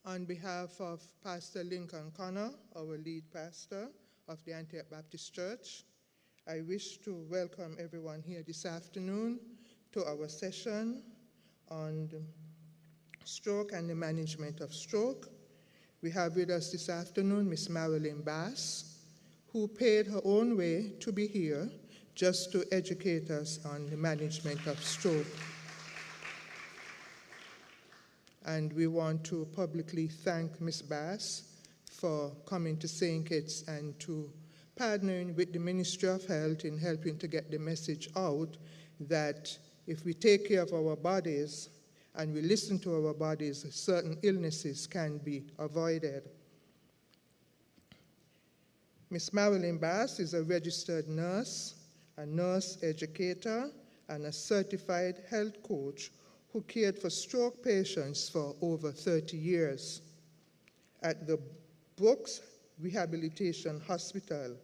On behalf of Pastor Lincoln Connor, our lead pastor of the Antioch Baptist Church, I wish to welcome everyone here this afternoon to our session on stroke and the management of stroke. We have with us this afternoon Miss Marilin Bass, who paid her own way to be here just to educate us on the management of stroke. And we want to publicly thank Ms. Bass for coming to St. Kitts and to partnering with the Ministry of Health in helping to get the message out that if we take care of our bodies and we listen to our bodies, certain illnesses can be avoided. Ms. Marilin Bass is a registered nurse, a nurse educator, and a certified health coach who cared for stroke patients for over 30 years at the Brooks Rehabilitation Hospital,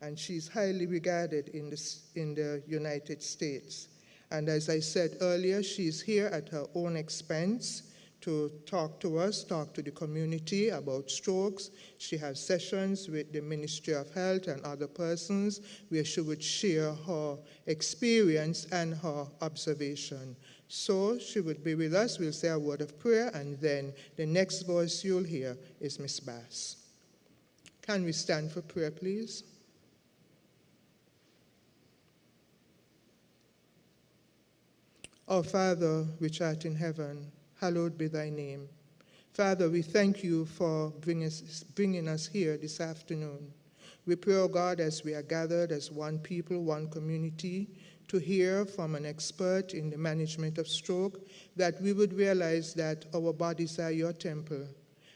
and she's highly regarded in the United States. And as I said earlier, she's here at her own expense to talk to us, talk to the community about strokes. She has sessions with the Ministry of Health and other persons where she would share her experience and her observation. So she would be with us. We'll say a word of prayer, and then the next voice you'll hear is Miss Bass. Can we stand for prayer, please? Our Father, which art in heaven, hallowed be thy name. Father, we thank you for bringing us here this afternoon. We pray, O God, as we are gathered as one people, one community, to hear from an expert in the management of stroke, that we would realize that our bodies are your temple.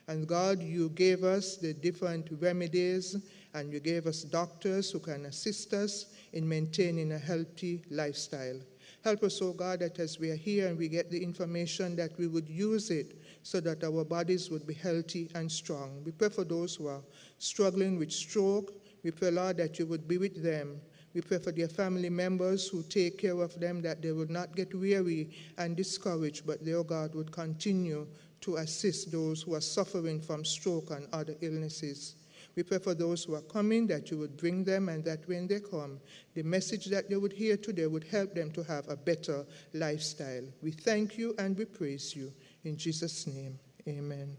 And God, you gave us the different remedies, and you gave us doctors who can assist us in maintaining a healthy lifestyle. Help us, O God, that as we are here and we get the information, that we would use it so that our bodies would be healthy and strong. We pray for those who are struggling with stroke. We pray, Lord, that you would be with them. We pray for their family members who take care of them, that they would not get weary and discouraged, but they, O God, would continue to assist those who are suffering from stroke and other illnesses. We pray for those who are coming, that you would bring them, and that when they come, the message that they would hear today would help them to have a better lifestyle. We thank you and we praise you. In Jesus' name, amen.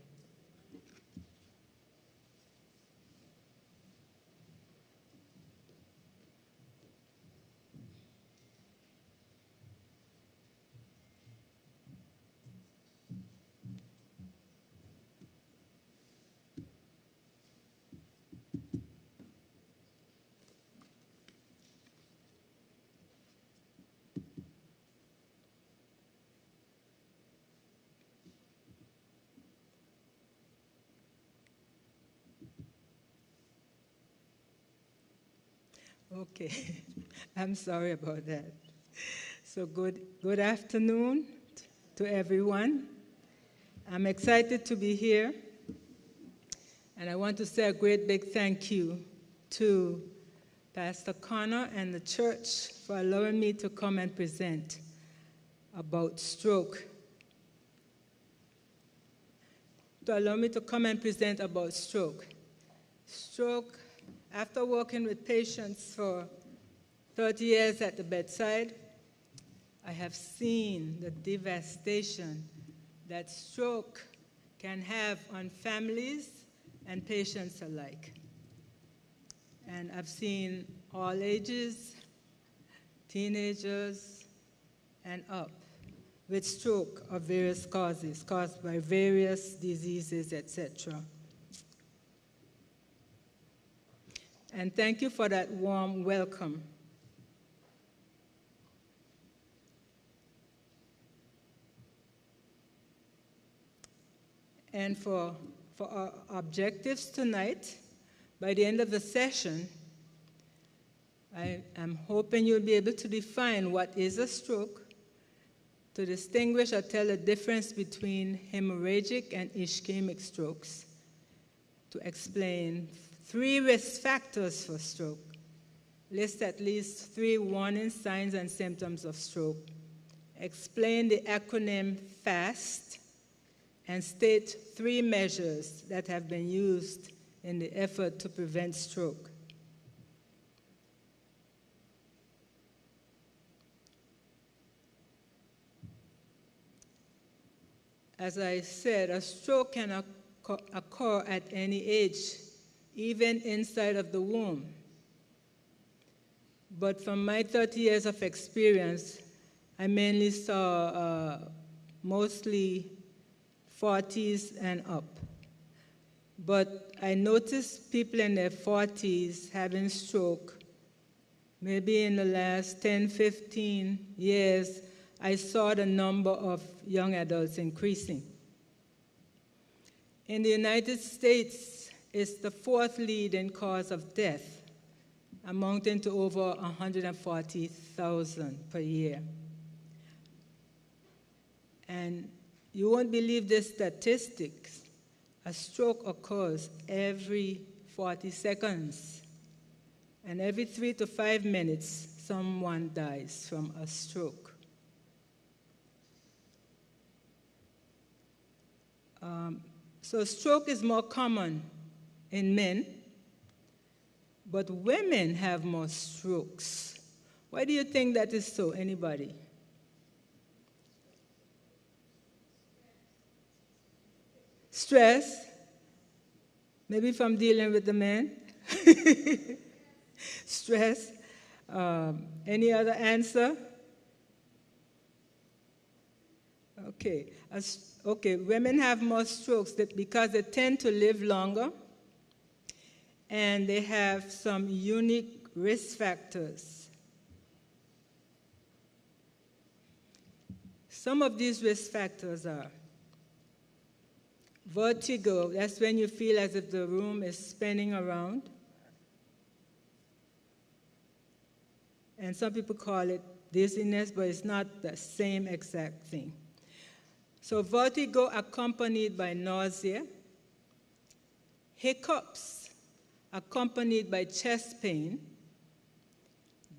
Okay, I'm sorry about that. So good afternoon to everyone. I'm excited to be here, and I want to say a great big thank you to Pastor Connor and the church for allowing me to come and present about stroke. Stroke, after working with patients for 30 years at the bedside, I have seen the devastation that stroke can have on families and patients alike. And I've seen all ages, teenagers, and up with stroke of various causes, caused by various diseases, etc. And thank you for that warm welcome. And for our objectives tonight, by the end of the session, I am hoping you'll be able to define what is a stroke, to distinguish or tell the difference between hemorrhagic and ischemic strokes, to explain 3 risk factors for stroke, list at least 3 warning signs and symptoms of stroke, explain the acronym FAST, and state 3 measures that have been used in the effort to prevent stroke. As I said, a stroke can occur at any age, even inside of the womb. But from my 30 years of experience, I mainly saw mostly 40s and up. But I noticed people in their 40s having stroke. Maybe in the last 10, 15 years, I saw the number of young adults increasing. In the United States, it's the 4th leading cause of death, amounting to over 140,000 per year. And you won't believe this statistics. A stroke occurs every 40 seconds. And every 3 to 5 minutes, someone dies from a stroke. So stroke is more common in men, but women have more strokes. Why do you think that is so? Anybody? Stress? Maybe from dealing with the men? Stress? Any other answer? Okay. Women have more strokes because they tend to live longer, and they have some unique risk factors. Some of these risk factors are vertigo. That's when you feel as if the room is spinning around. And some people call it dizziness, but it's not the same exact thing. So vertigo accompanied by nausea, hiccups accompanied by chest pain,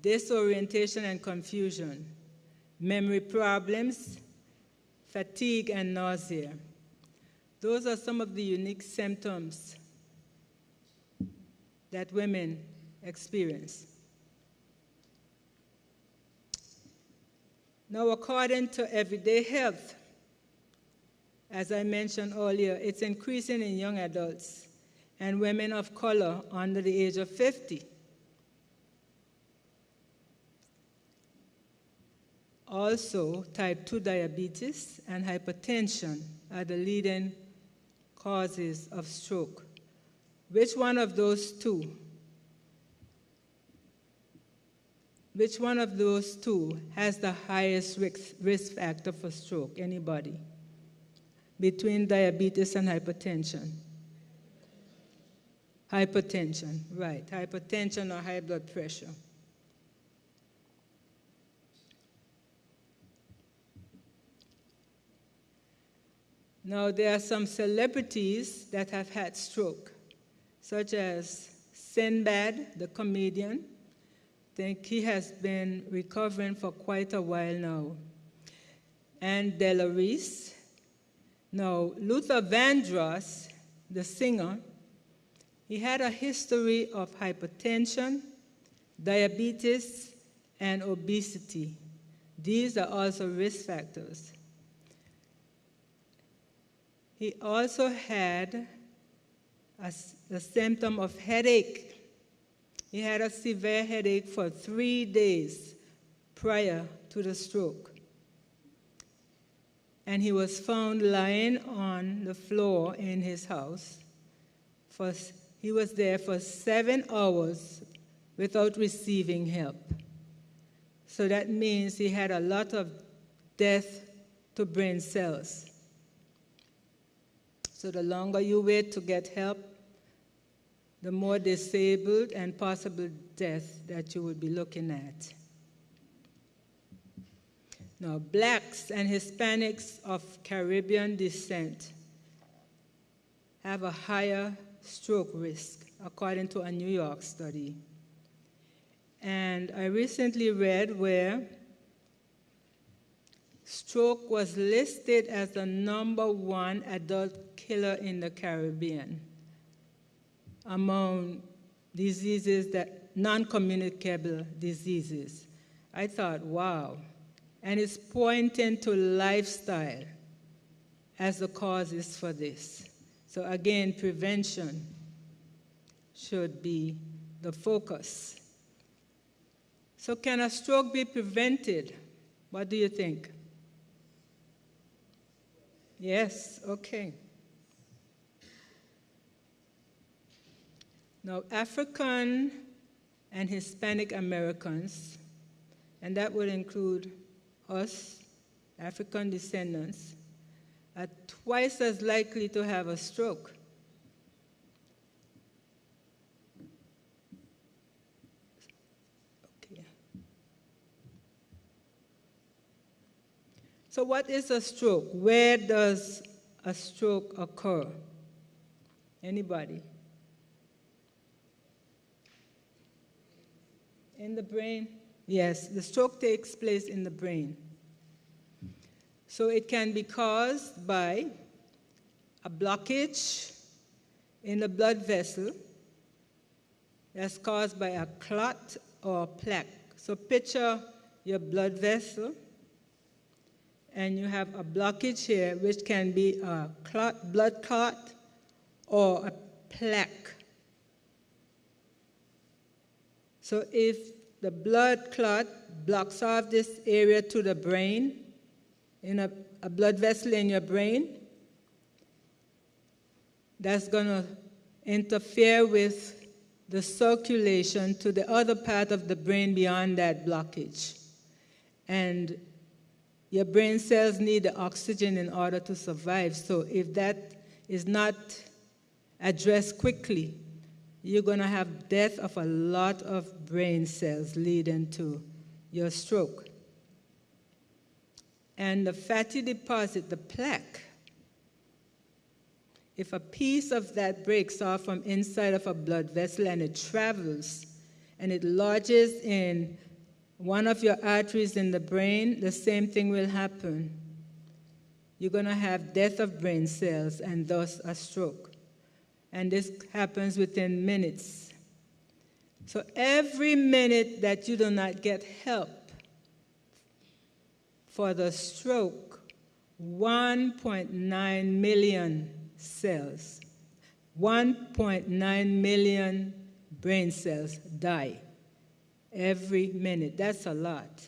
disorientation and confusion, memory problems, fatigue and nausea. Those are some of the unique symptoms that women experience. Now, according to Everyday Health, as I mentioned earlier, it's increasing in young adults and women of color under the age of 50. Also, type 2 diabetes and hypertension are the leading causes of stroke. Which one of those two has the highest risk factor for stroke? Anybody? Between diabetes and hypertension? Hypertension, right. Hypertension or high blood pressure. Now, there are some celebrities that have had stroke, such as Sinbad, the comedian. I think he has been recovering for quite a while now. And Delarice. Now, Luther Vandross, the singer, he had a history of hypertension, diabetes, and obesity. These are also risk factors. He also had a symptom of headache. He had a severe headache for 3 days prior to the stroke. And he was found lying on the floor in his house. He was there for 7 hours without receiving help. So that means he had a lot of death to brain cells. So the longer you wait to get help, the more disabled and possible death that you would be looking at. Now, blacks and Hispanics of Caribbean descent have a higher stroke risk, according to a New York study. And I recently read where stroke was listed as the #1 adult killer in the Caribbean among diseases that non-communicable diseases. I thought, wow. And it's pointing to lifestyle as the causes for this. So again, prevention should be the focus. So can a stroke be prevented? What do you think? Yes, okay. Now, African and Hispanic Americans, and that would include us, African descendants, are twice as likely to have a stroke. Okay. So what is a stroke? Where does a stroke occur? Anybody? In the brain? Yes, the stroke takes place in the brain. So it can be caused by a blockage in the blood vessel that's caused by a clot or a plaque. So picture your blood vessel, and you have a blockage here, which can be a clot, blood clot or a plaque. So if the blood clot blocks off this area to the brain, in a blood vessel in your brain, that's going to interfere with the circulation to the other part of the brain beyond that blockage. And your brain cells need the oxygen in order to survive. So if that is not addressed quickly, you're going to have death of a lot of brain cells leading to your stroke. And the fatty deposit, the plaque, if a piece of that breaks off from inside of a blood vessel and it travels and it lodges in one of your arteries in the brain, the same thing will happen. You're going to have death of brain cells and thus a stroke. And this happens within minutes. So every minute that you do not get help for the stroke, 1.9 million cells, 1.9 million brain cells die every minute. That's a lot.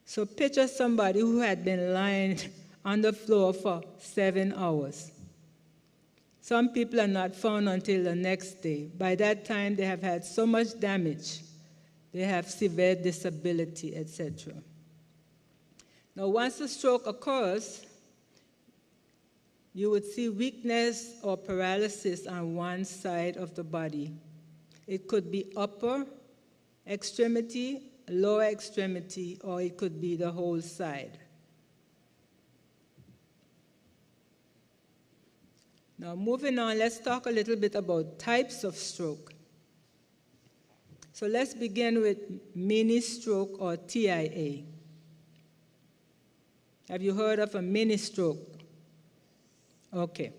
So picture somebody who had been lying on the floor for 7 hours. Some people are not found until the next day. By that time, they have had so much damage. They have severe disability, etc. Now, once a stroke occurs, you would see weakness or paralysis on one side of the body. It could be upper extremity, lower extremity, or it could be the whole side. Now, moving on, let's talk a little bit about types of stroke. So let's begin with mini stroke or TIA. Have you heard of a mini stroke? Okay.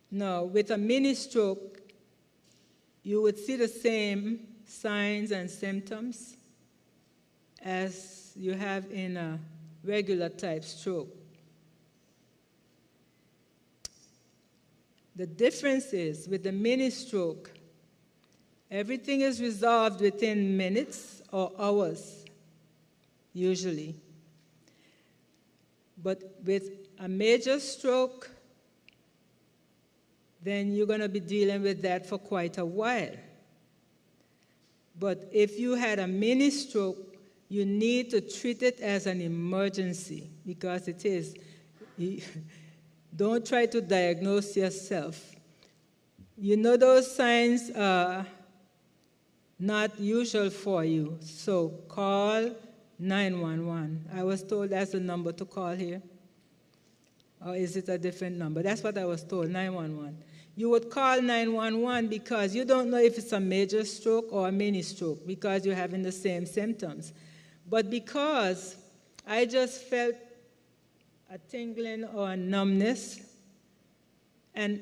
Now, with a mini stroke, you would see the same signs and symptoms as you have in a regular type stroke. The difference is, with the mini stroke, everything is resolved within minutes or hours, usually. But with a major stroke, then you're going to be dealing with that for quite a while. But if you had a mini stroke, you need to treat it as an emergency, because it is. Don't try to diagnose yourself. You know those signs are not usual for you, so call 911. I was told that's the number to call here. Or is it a different number? That's what I was told, 911. You would call 911 because you don't know if it's a major stroke or a mini stroke, because you're having the same symptoms. But because I just felt a tingling or a numbness, and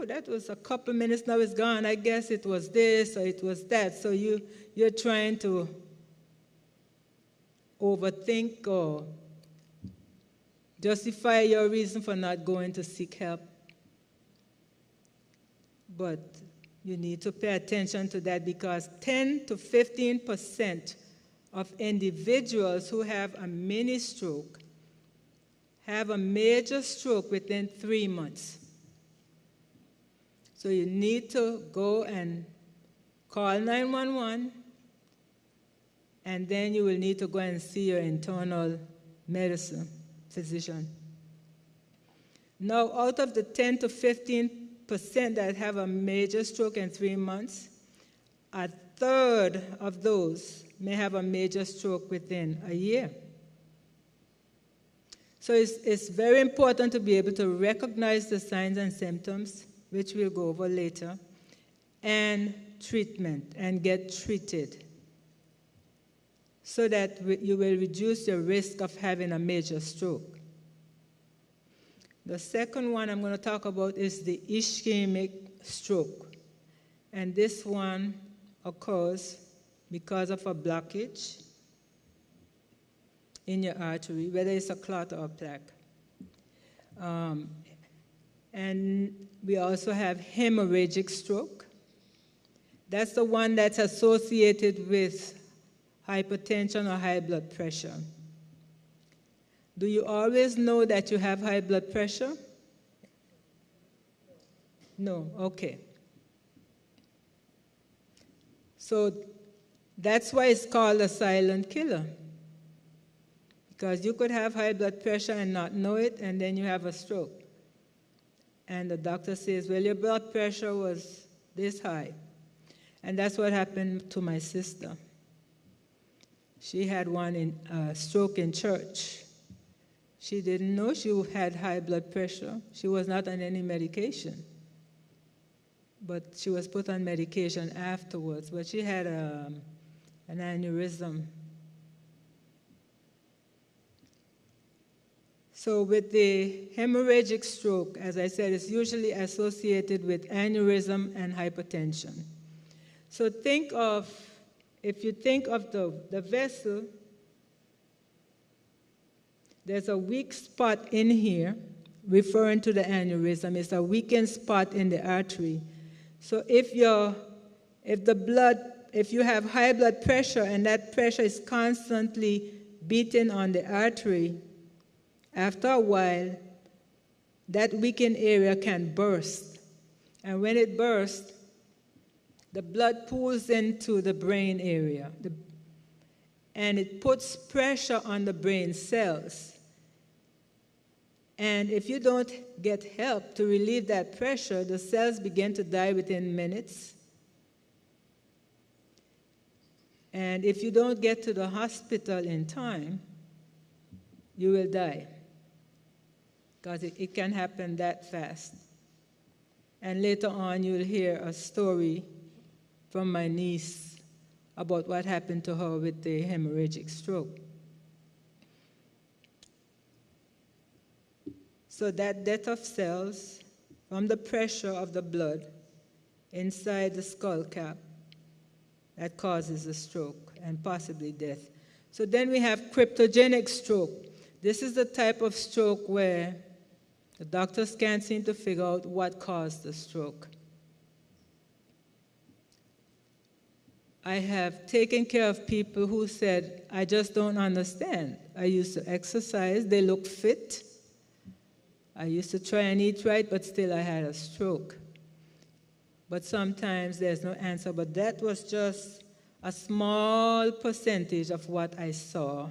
that was a couple minutes, now it's gone. I guess it was this or it was that. So you're trying to overthink or justify your reason for not going to seek help. But you need to pay attention to that, because 10 to 15% of individuals who have a mini stroke have a major stroke within 3 months. So you need to go and call 911, and then you will need to go and see your internal medicine physician. Now, out of the 10 to 15% that have a major stroke in 3 months, a third of those may have a major stroke within a year. So it's very important to be able to recognize the signs and symptoms, which we'll go over later, and treatment, and get treated, so that you will reduce your risk of having a major stroke. The second one I'm going to talk about is the ischemic stroke. And this one occurs because of a blockage in your artery, whether it's a clot or a plaque. And we also have hemorrhagic stroke. That's the one that's associated with hypertension or high blood pressure. Do you always know that you have high blood pressure? No, okay. So that's why it's called a silent killer. Because you could have high blood pressure and not know it, and then you have a stroke. And the doctor says, well, your blood pressure was this high. And that's what happened to my sister. She had a stroke in church. She didn't know she had high blood pressure. She was not on any medication. But she was put on medication afterwards. But she had an aneurysm. So with the hemorrhagic stroke, as I said, it's usually associated with aneurysm and hypertension. So if you think of the vessel, there's a weak spot in here, referring to the aneurysm. It's a weakened spot in the artery. So if you have high blood pressure and that pressure is constantly beating on the artery, after a while, that weakened area can burst. And when it bursts, the blood pools into the brain area, and it puts pressure on the brain cells. And if you don't get help to relieve that pressure, the cells begin to die within minutes. And if you don't get to the hospital in time, you will die, because it can happen that fast. And later on, you'll hear a story from my niece about what happened to her with the hemorrhagic stroke. So that death of cells from the pressure of the blood inside the skull cap, that causes a stroke and possibly death. So then we have cryptogenic stroke. This is the type of stroke where the doctors can't seem to figure out what caused the stroke. I have taken care of people who said, I just don't understand. I used to exercise, they look fit. I used to try and eat right, but still I had a stroke. But sometimes there's no answer, but that was just a small percentage of what I saw.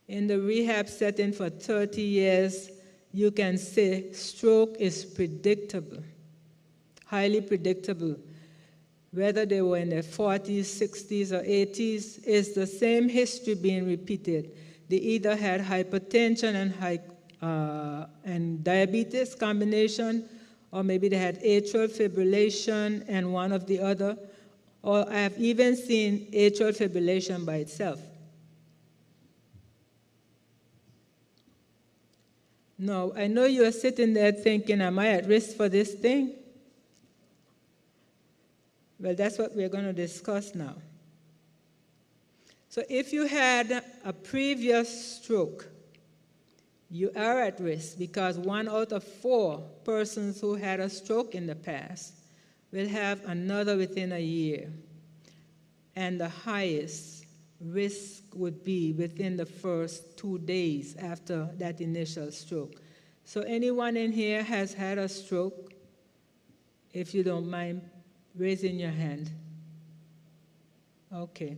In the rehab setting for 30 years, you can say stroke is predictable, highly predictable. Whether they were in their 40s, 60s, or 80s, it's the same history being repeated. They either had hypertension and diabetes combination, or maybe they had atrial fibrillation and one of the other, or I have even seen atrial fibrillation by itself. No, I know you're sitting there thinking, am I at risk for this thing? Well, that's what we're going to discuss now. So if you had a previous stroke, you are at risk because 1 out of 4 persons who had a stroke in the past will have another within a year. And the highest risk would be within the first 2 days after that initial stroke. So anyone in here has had a stroke? If you don't mind raising your hand. Okay.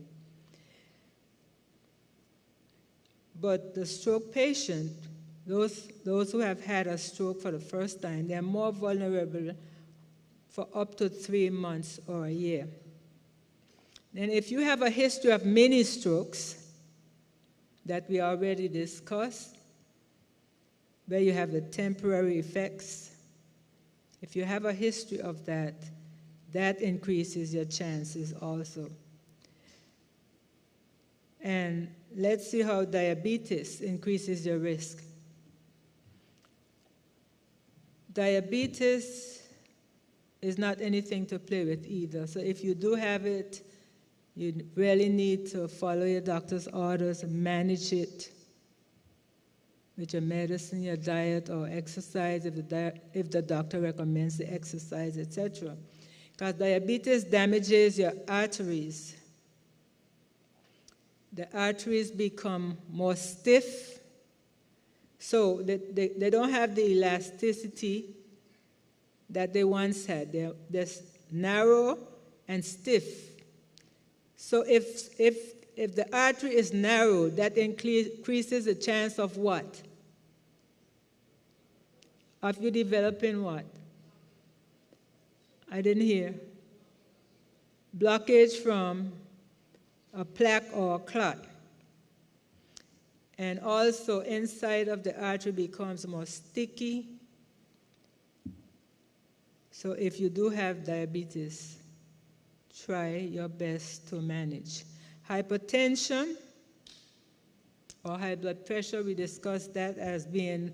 But the stroke patient, those who have had a stroke for the first time, they're more vulnerable for up to 3 months or a year. Then if you have a history of mini strokes that we already discussed, where you have the temporary effects, if you have a history of that, that increases your chances also. And let's see how diabetes increases your risk. Diabetes is not anything to play with either. So if you do have it, you really need to follow your doctor's orders and manage it with your medicine, your diet, or exercise if the doctor recommends the exercise, etc. Because diabetes damages your arteries. The arteries become more stiff, so they don't have the elasticity that they once had. They're narrow and stiff. So if the artery is narrow, that increases the chance of what? Of you developing what? I didn't hear. Blockage from a plaque or a clot. And also inside of the artery becomes more sticky. So if you do have diabetes, try your best to manage. Hypertension or high blood pressure, we discussed that as being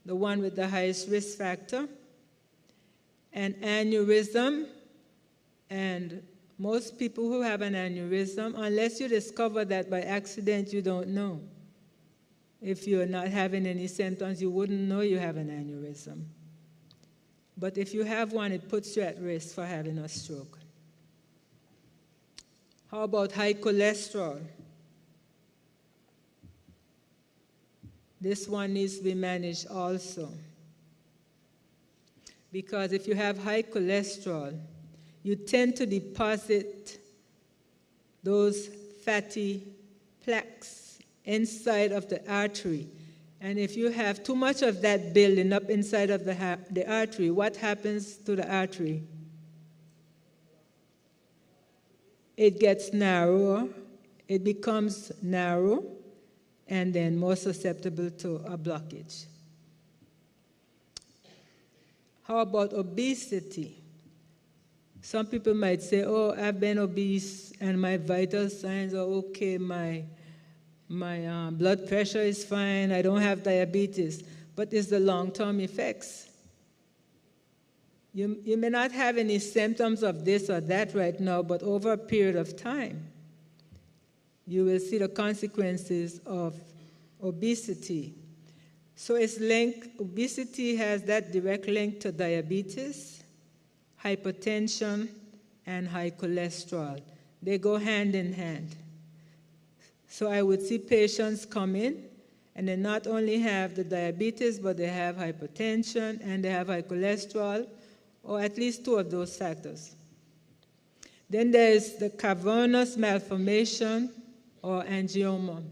the one with the highest risk factor. And aneurysm, and most people who have an aneurysm, unless you discover that by accident, you don't know. If you're not having any symptoms, you wouldn't know you have an aneurysm. But if you have one, it puts you at risk for having a stroke. How about high cholesterol? This one needs to be managed also. Because if you have high cholesterol, you tend to deposit those fatty plaques inside of the artery. And if you have too much of that building up inside of the artery, what happens to the artery? It gets narrower, it becomes narrow, and then more susceptible to a blockage. How about obesity? Some people might say, oh, I've been obese and my vital signs are okay, my blood pressure is fine, I don't have diabetes. But it's the long-term effects. You may not have any symptoms of this or that right now, but over a period of time, you will see the consequences of obesity. So it's linked, obesity has that direct link to diabetes, hypertension, and high cholesterol. They go hand in hand. So I would see patients come in, and they not only have the diabetes, but they have hypertension, and they have high cholesterol, or at least 2 of those factors. Then there's the cavernous malformation, or angioma.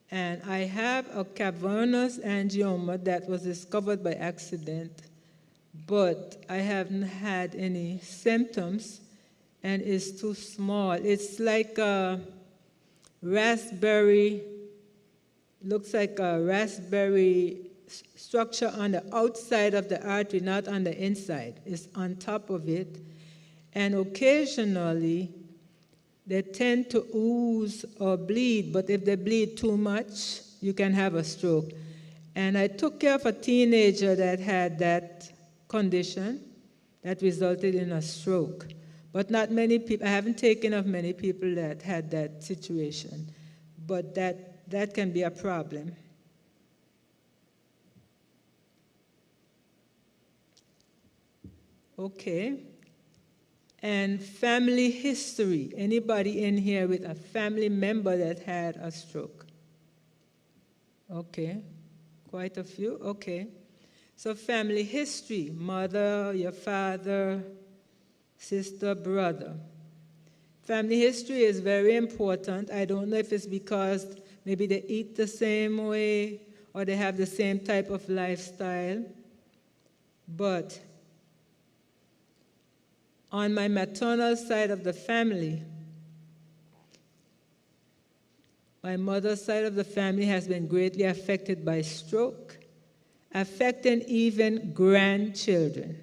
And I have a cavernous angioma that was discovered by accident, but I haven't had any symptoms, and it's too small. It's like a raspberry, looks like a raspberry structure on the outside of the artery, not on the inside. It's on top of it. And occasionally, they tend to ooze or bleed, but if they bleed too much, you can have a stroke. And I took care of a teenager that had that condition that resulted in a stroke. But not many people, I haven't taken of many people that had that situation. But that can be a problem. Okay. And family history. Anybody in here with a family member that had a stroke? Okay. Quite a few? Okay. So family history, mother, your father, sister, brother. Family history is very important. I don't know if it's because maybe they eat the same way or they have the same type of lifestyle. But on my maternal side of the family, my mother's side of the family has been greatly affected by stroke, affecting even grandchildren.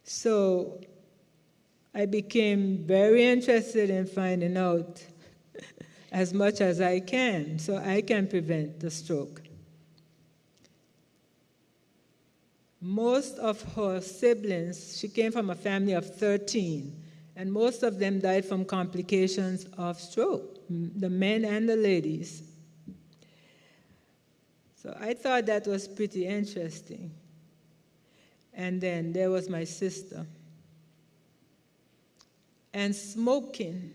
So I became very interested in finding out as much as I can so I can prevent the stroke. Most of her siblings, she came from a family of 13, and most of them died from complications of stroke, the men and the ladies. So I thought that was pretty interesting. And then there was my sister. And smoking.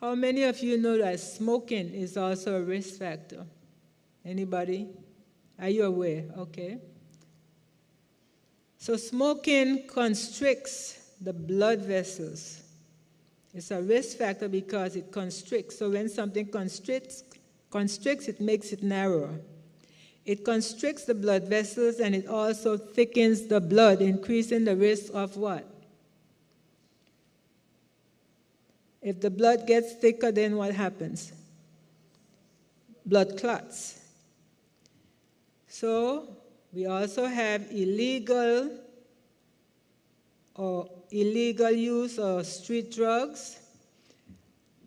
How many of you know that smoking is also a risk factor? Anybody? Are you aware? Okay. So smoking constricts the blood vessels. It's a risk factor because it constricts. So when something constricts, it makes it narrower. It constricts the blood vessels and it also thickens the blood, increasing the risk of what? If the blood gets thicker, then what happens? Blood clots. So we also have illegal use of street drugs.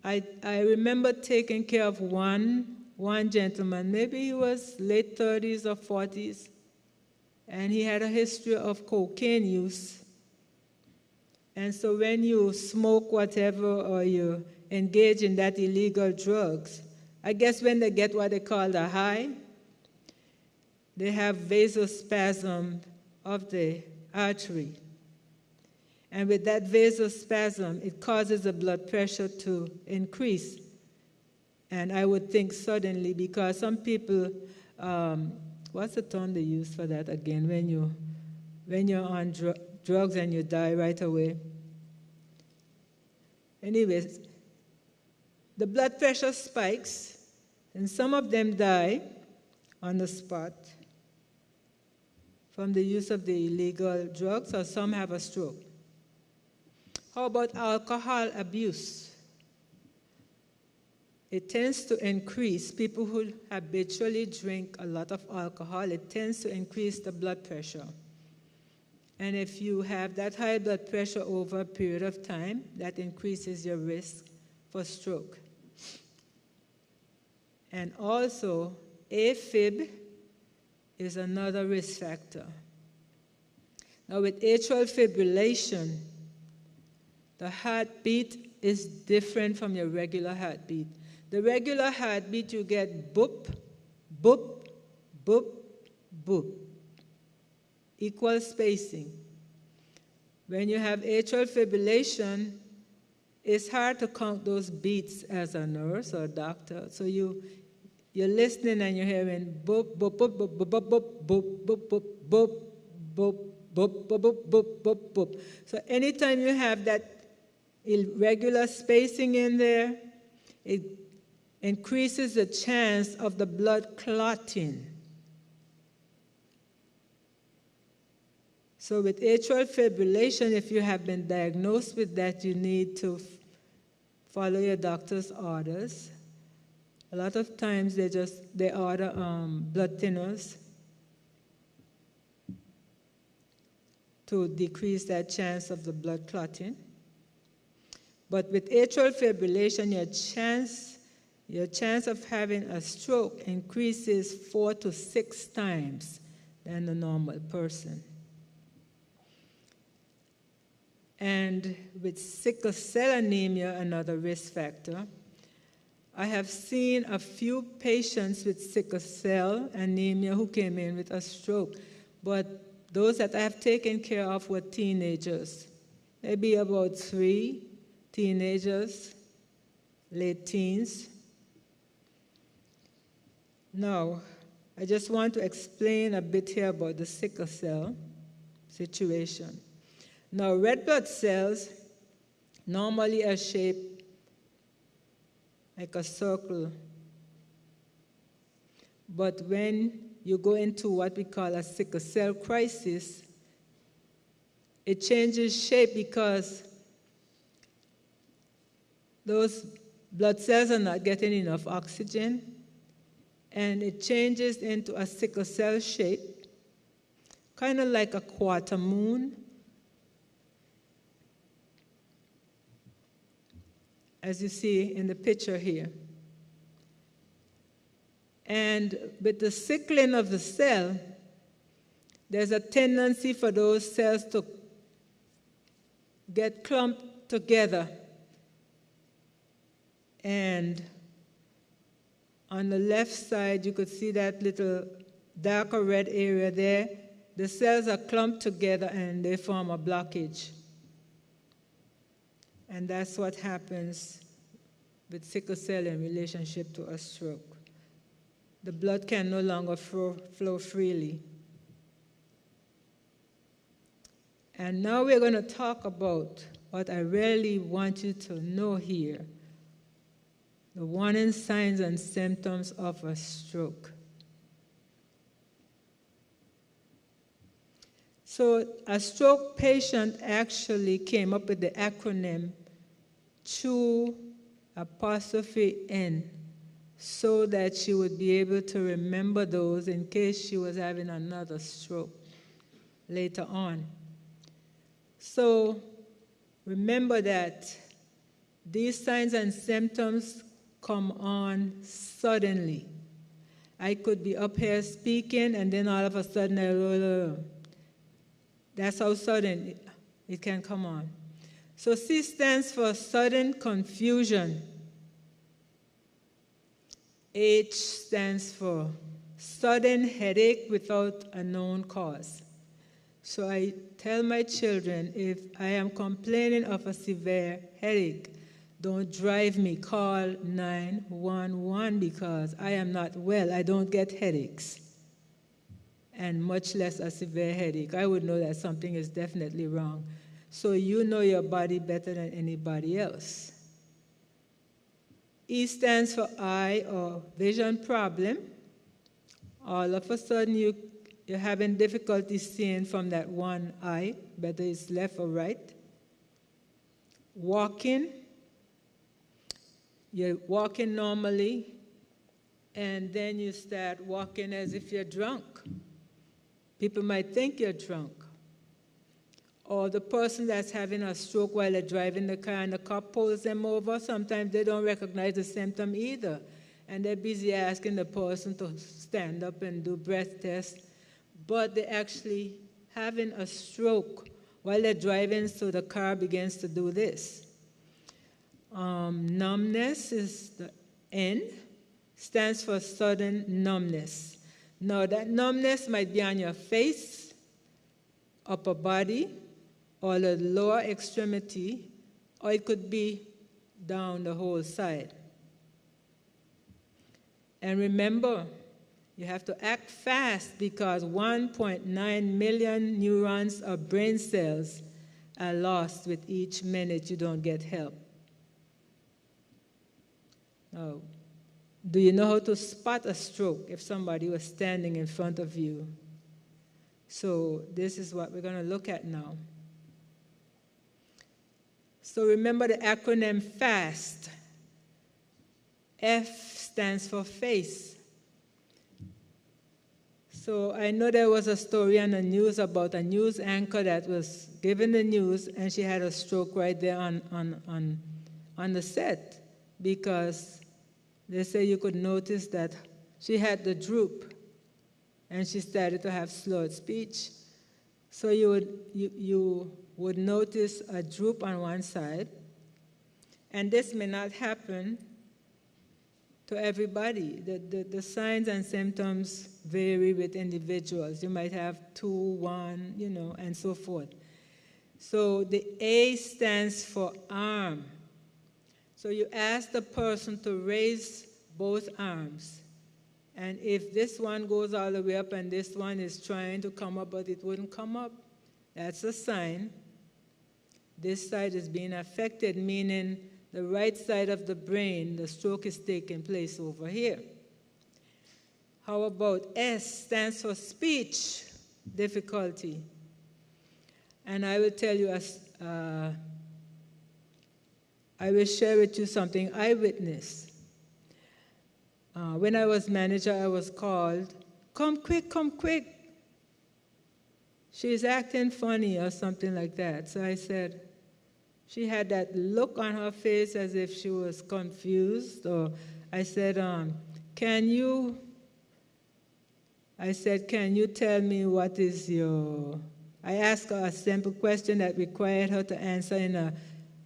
I remember taking care of one gentleman, maybe he was late 30s or 40s, and he had a history of cocaine use. And so when you smoke whatever or you engage in that illegal drugs, I guess when they get what they call the high, they have vasospasm of the artery. And with that vasospasm, it causes the blood pressure to increase. And I would think suddenly, because some people, what's the term they use for that again? When you're on drugs and you die right away. Anyways, the blood pressure spikes, and some of them die on the spot from the use of the illegal drugs, or some have a stroke. How about alcohol abuse? It tends to increase, people who habitually drink a lot of alcohol, it tends to increase the blood pressure. And if you have that high blood pressure over a period of time, that increases your risk for stroke. And also, AFib is another risk factor. Now, with atrial fibrillation, the heartbeat is different from your regular heartbeat. The regular heartbeat, you get boop, boop, boop, boop. Equal spacing. When you have atrial fibrillation, it's hard to count those beats as a nurse or a doctor. So you're listening and you're hearing boop, boop, boop, boop, boop, boop, boop, boop, boop, boop, boop, boop, boop, boop, boop, boop. So anytime you have that irregular spacing in there, it increases the chance of the blood clotting. So with atrial fibrillation, if you have been diagnosed with that, you need to follow your doctor's orders. A lot of times they order blood thinners to decrease that chance of the blood clotting. But with atrial fibrillation, your chance your chance of having a stroke increases 4 to 6 times than the normal person. And with sickle cell anemia, another risk factor, I have seen a few patients with sickle cell anemia who came in with a stroke, but those that I have taken care of were teenagers, maybe about 3 teenagers, late teens. Now, I just want to explain a bit here about the sickle cell situation. Now, red blood cells normally are shaped like a circle, but when you go into what we call a sickle cell crisis, it changes shape because those blood cells are not getting enough oxygen, and it changes into a sickle cell shape, kind of like a quarter moon, as you see in the picture here. And with the sickling of the cell, there's a tendency for those cells to get clumped together. And on the left side, you could see that little darker red area there. The cells are clumped together and they form a blockage. And that's what happens with sickle cell in relationship to a stroke. The blood can no longer flow freely. And now we're going to talk about what I really want you to know here, the warning signs and symptoms of a stroke. So a stroke patient actually came up with the acronym 2'N, so that she would be able to remember those in case she was having another stroke later on. So remember that these signs and symptoms come on suddenly. I could be up here speaking and then all of a sudden that's how sudden it can come on. So C stands for sudden confusion. H stands for sudden headache without a known cause. So I tell my children, if I am complaining of a severe headache, don't drive me, call 911 because I am not well. I don't get headaches, and much less a severe headache. I would know that something is definitely wrong. So you know your body better than anybody else. E stands for eye or vision problem. All of a sudden you're having difficulty seeing from that one eye, whether it's left or right. Walking. You're walking normally, and then you start walking as if you're drunk. People might think you're drunk. Or the person that's having a stroke while they're driving the car and the cop pulls them over, sometimes they don't recognize the symptom either. And they're busy asking the person to stand up and do breath tests, but they're actually having a stroke while they're driving, so the car begins to do this. Numbness is the N, stands for sudden numbness. Now that numbness might be on your face, upper body, or the lower extremity, or it could be down the whole side. And remember, you have to act fast because 1.9 million neurons or brain cells are lost with each minute you don't get help. Now, do you know how to spot a stroke if somebody was standing in front of you? So this is what we're going to look at now. So remember the acronym FAST. F stands for face. So I know there was a story on the news about a news anchor that was giving the news, and she had a stroke right there on the set because they say you could notice that she had the droop, and she started to have slurred speech. So you would notice a droop on one side, and this may not happen to everybody. The signs and symptoms vary with individuals. You might have 2, 1, and so forth. So the A stands for arm. So you ask the person to raise both arms. And if this one goes all the way up and this one is trying to come up but it wouldn't come up, that's a sign this side is being affected, meaning the right side of the brain, the stroke is taking place over here. How about S stands for speech difficulty. And I will tell you, I will share with you something I witnessed. When I was manager, I was called, come quick, come quick. She's acting funny or something like that. So I said, she had that look on her face as if she was confused. Or I said, can you tell me what is your... I asked her a simple question that required her to answer in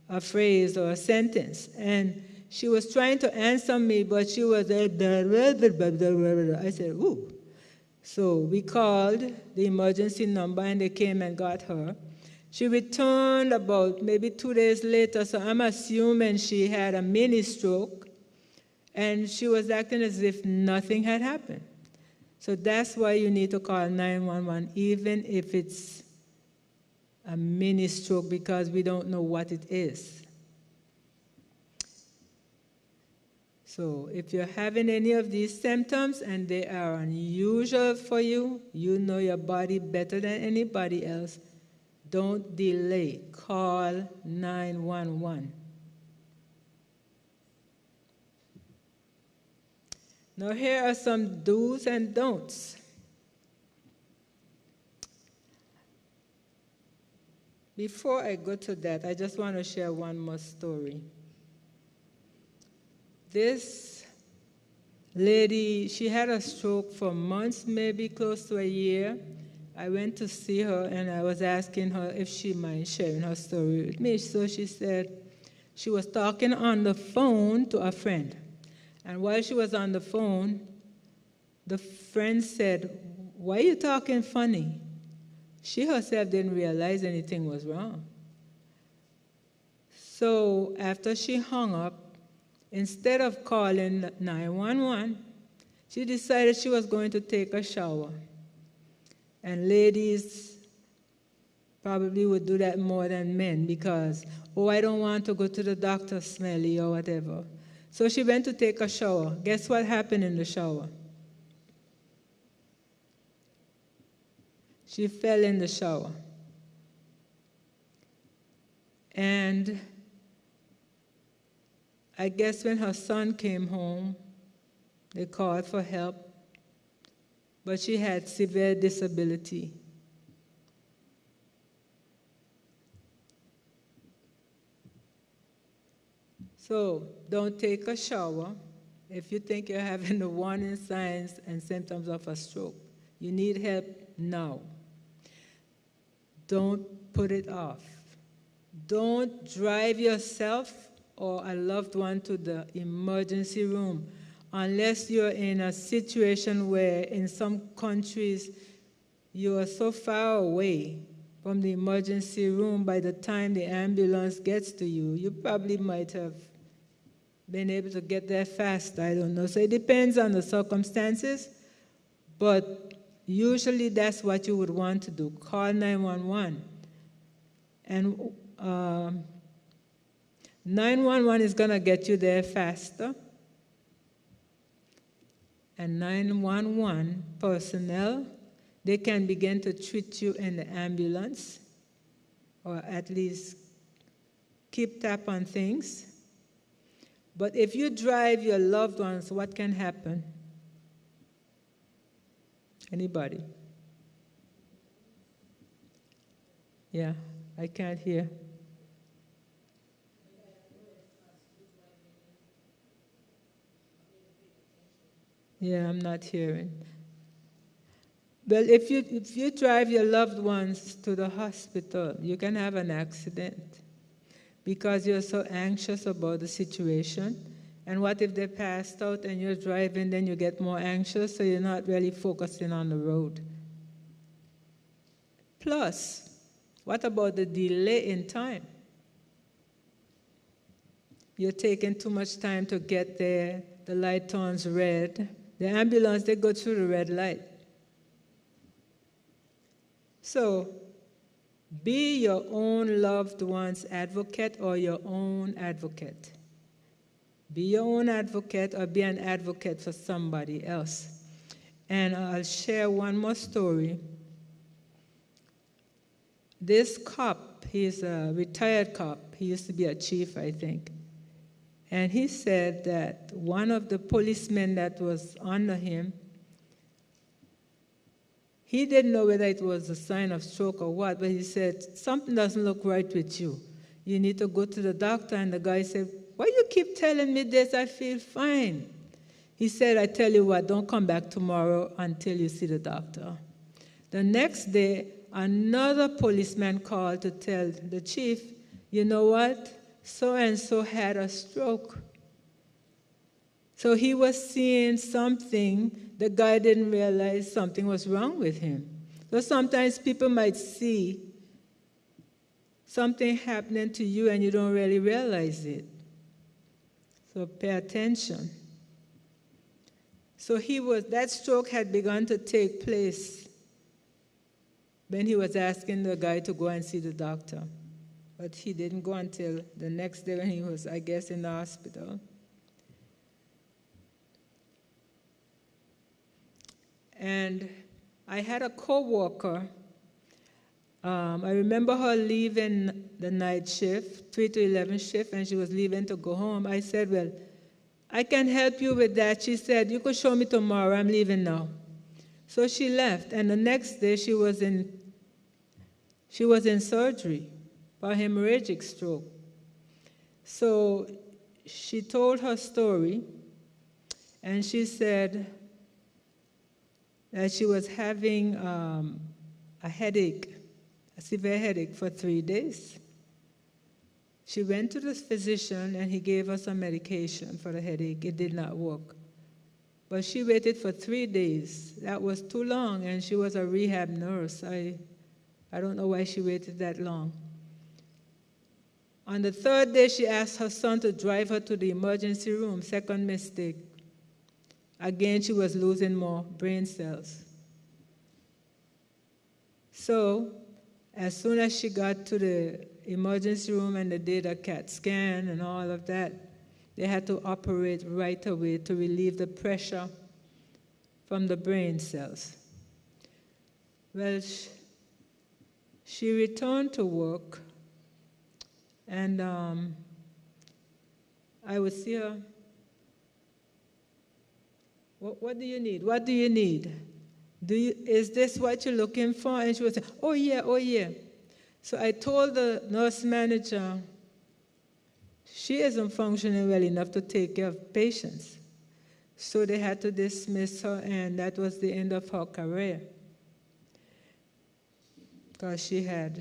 a phrase or a sentence. And she was trying to answer me, but she was... I said, ooh. So we called the emergency number, and they came and got her. She returned about maybe 2 days later, so I'm assuming she had a mini stroke, and she was acting as if nothing had happened. So that's why you need to call 911, even if it's a mini stroke, because we don't know what it is. So if you're having any of these symptoms and they are unusual for you, you know your body better than anybody else, don't delay. Call 911. Now here are some do's and don'ts. Before I go to that, I just want to share one more story. This lady, she had a stroke for months, maybe close to a year. I went to see her, and I was asking her if she mind sharing her story with me. So she said she was talking on the phone to a friend. And while she was on the phone, the friend said, "Why are you talking funny?" She herself didn't realize anything was wrong. So after she hung up, instead of calling 911, she decided she was going to take a shower. And ladies probably would do that more than men because, I don't want to go to the doctor smelly or whatever. So she went to take a shower. Guess what happened in the shower? She fell in the shower. And I guess when her son came home, they called for help, but she had severe disability. So don't take a shower if you think you're having the warning signs and symptoms of a stroke. You need help now. Don't put it off. Don't drive yourself or a loved one to the emergency room unless you're in a situation where in some countries you are so far away from the emergency room by the time the ambulance gets to you, you probably might have been able to get there fast. I don't know. So it depends on the circumstances, but usually that's what you would want to do. Call 911. And 911 is going to get you there faster. And 911 personnel, they can begin to treat you in the ambulance, or at least keep tap on things. But if you drive your loved ones, what can happen? Anybody? Yeah, I can't hear. Yeah, I'm not hearing. Well, if you drive your loved ones to the hospital, you can have an accident because you're so anxious about the situation. And what if they passed out and you're driving, then you get more anxious, so you're not really focusing on the road. Plus, what about the delay in time? You're taking too much time to get there, the light turns red. The ambulance, they go through the red light. So, be your own loved one's advocate or your own advocate. Be your own advocate or be an advocate for somebody else. And I'll share one more story. This cop, he's a retired cop. He used to be a chief, I think. And he said that one of the policemen that was under him, he didn't know whether it was a sign of stroke or what, but he said, something doesn't look right with you. You need to go to the doctor. And the guy said, why you keep telling me this? I feel fine. He said, I tell you what, don't come back tomorrow until you see the doctor. The next day, another policeman called to tell the chief, you know what? So-and-so had a stroke. So he was seeing something. The guy didn't realize something was wrong with him. So sometimes people might see something happening to you and you don't really realize it. So pay attention. So that stroke had begun to take place when he was asking the guy to go and see the doctor. But he didn't go until the next day when he was, I guess, in the hospital. And I had a co-worker. I remember her leaving the night shift, 3 to 11 shift, and she was leaving to go home. I said, well, I can help you with that. She said, you could show me tomorrow. I'm leaving now. So she left, and the next day she was in surgery for hemorrhagic stroke. So she told her story, and she said that she was having a headache, a severe headache for 3 days. She went to the physician, and he gave her some medication for the headache. It did not work. But she waited for 3 days. That was too long, and she was a rehab nurse. I don't know why she waited that long. On the 3rd day, she asked her son to drive her to the emergency room. Second mistake. Again, she was losing more brain cells. So, as soon as she got to the emergency room and they did a CAT scan and all of that, they had to operate right away to relieve the pressure from the brain cells. Well, she returned to work, and I would see her. What do you need? What do you need? Is this what you're looking for? And she would say, oh yeah. So I told the nurse manager, she isn't functioning well enough to take care of patients. So they had to dismiss her, and that was the end of her career. Because she had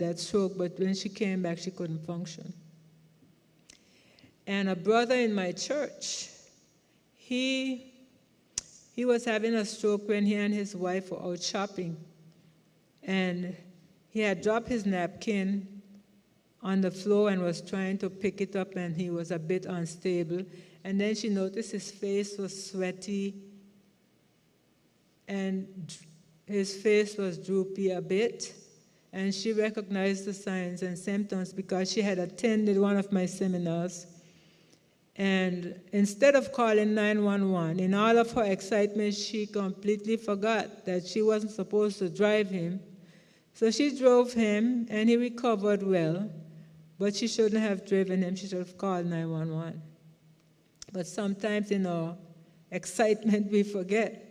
that stroke, but when she came back, she couldn't function. And a brother in my church, he was having a stroke when he and his wife were out shopping. And he had dropped his napkin on the floor and was trying to pick it up, and he was a bit unstable. And then she noticed his face was sweaty, and his face was droopy a bit. And she recognized the signs and symptoms because she had attended one of my seminars. And instead of calling 911, in all of her excitement, she completely forgot that she wasn't supposed to drive him. So she drove him, and he recovered well, but she shouldn't have driven him. She should have called 911. But sometimes in our excitement, we forget.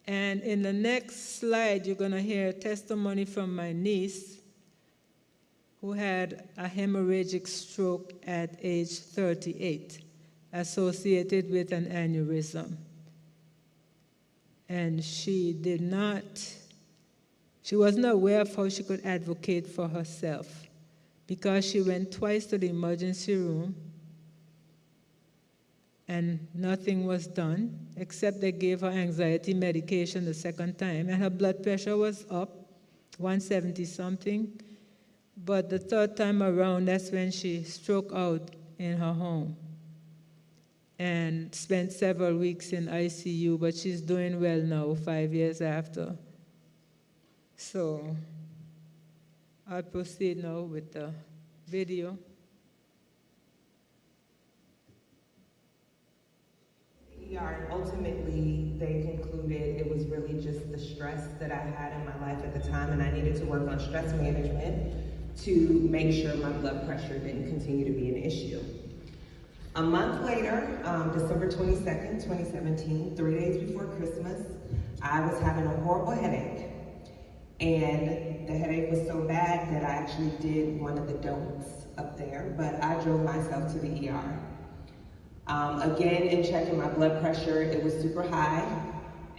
And in the next slide, you're going to hear a testimony from my niece, who had a hemorrhagic stroke at age 38. associated with an aneurysm. And she wasn't aware of how she could advocate for herself, because she went twice to the emergency room and nothing was done, except they gave her anxiety medication the second time, and her blood pressure was up, 170 something. But the third time around, that's when she struck out in her home and spent several weeks in ICU, but she's doing well now, 5 years after. So I'll proceed now with the video. Ultimately, they concluded it was really just the stress that I had in my life at the time, and I needed to work on stress management to make sure my blood pressure didn't continue to be an issue. A month later, December 22nd, 2017, 3 days before Christmas, I was having a horrible headache. And the headache was so bad that I actually did one of the don'ts up there, but I drove myself to the ER. Again, in checking my blood pressure, it was super high.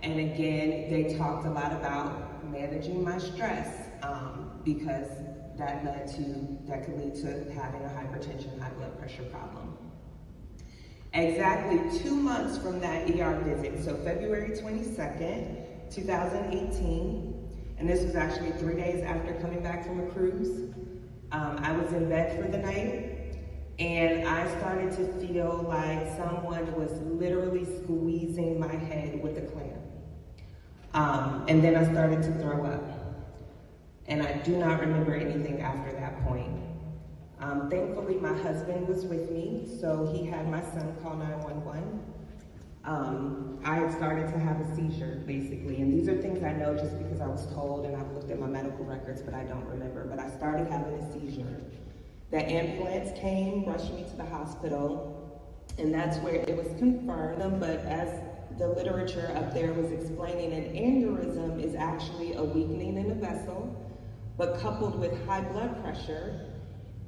And again, they talked a lot about managing my stress because that could lead to having a hypertension, high blood pressure problem. Exactly 2 months from that ER visit, so February 22nd, 2018, and this was actually 3 days after coming back from a cruise, I was in bed for the night, and I started to feel like someone was literally squeezing my head with a clamp. And then I started to throw up. And I do not remember anything after that point. Thankfully, my husband was with me, so he had my son call 911. I had started to have a seizure, basically, and these are things I know just because I was told, and I've looked at my medical records, but I don't remember. But I started having a seizure. The ambulance came, rushed me to the hospital, and that's where it was confirmed. But as the literature up there was explaining, an aneurysm is actually a weakening in a vessel, but coupled with high blood pressure,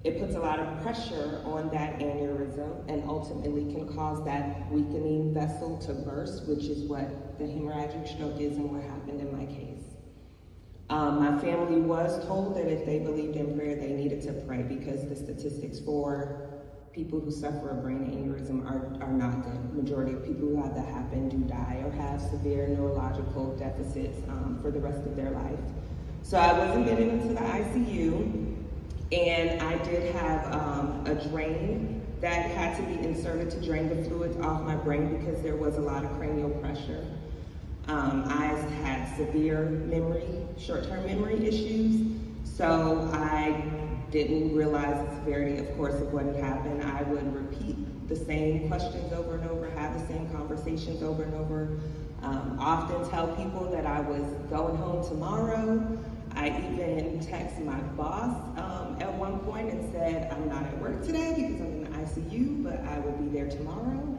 it puts a lot of pressure on that aneurysm and ultimately can cause that weakening vessel to burst, which is what the hemorrhagic stroke is and what happened in my case. My family was told that if they believed in prayer, they needed to pray because the statistics for people who suffer a brain aneurysm are not good. Majority of people who have that happen do die or have severe neurological deficits for the rest of their life. So I wasn't getting into the ICU. And I did have a drain that had to be inserted to drain the fluids off my brain because there was a lot of cranial pressure. I had severe short-term memory issues, so I didn't realize the severity, of course, of what had happened. I would repeat the same questions over and over, have the same conversations over and over, often tell people that I was going home tomorrow. I even texted my boss at one point and said, I'm not at work today because I'm in the ICU, but I will be there tomorrow.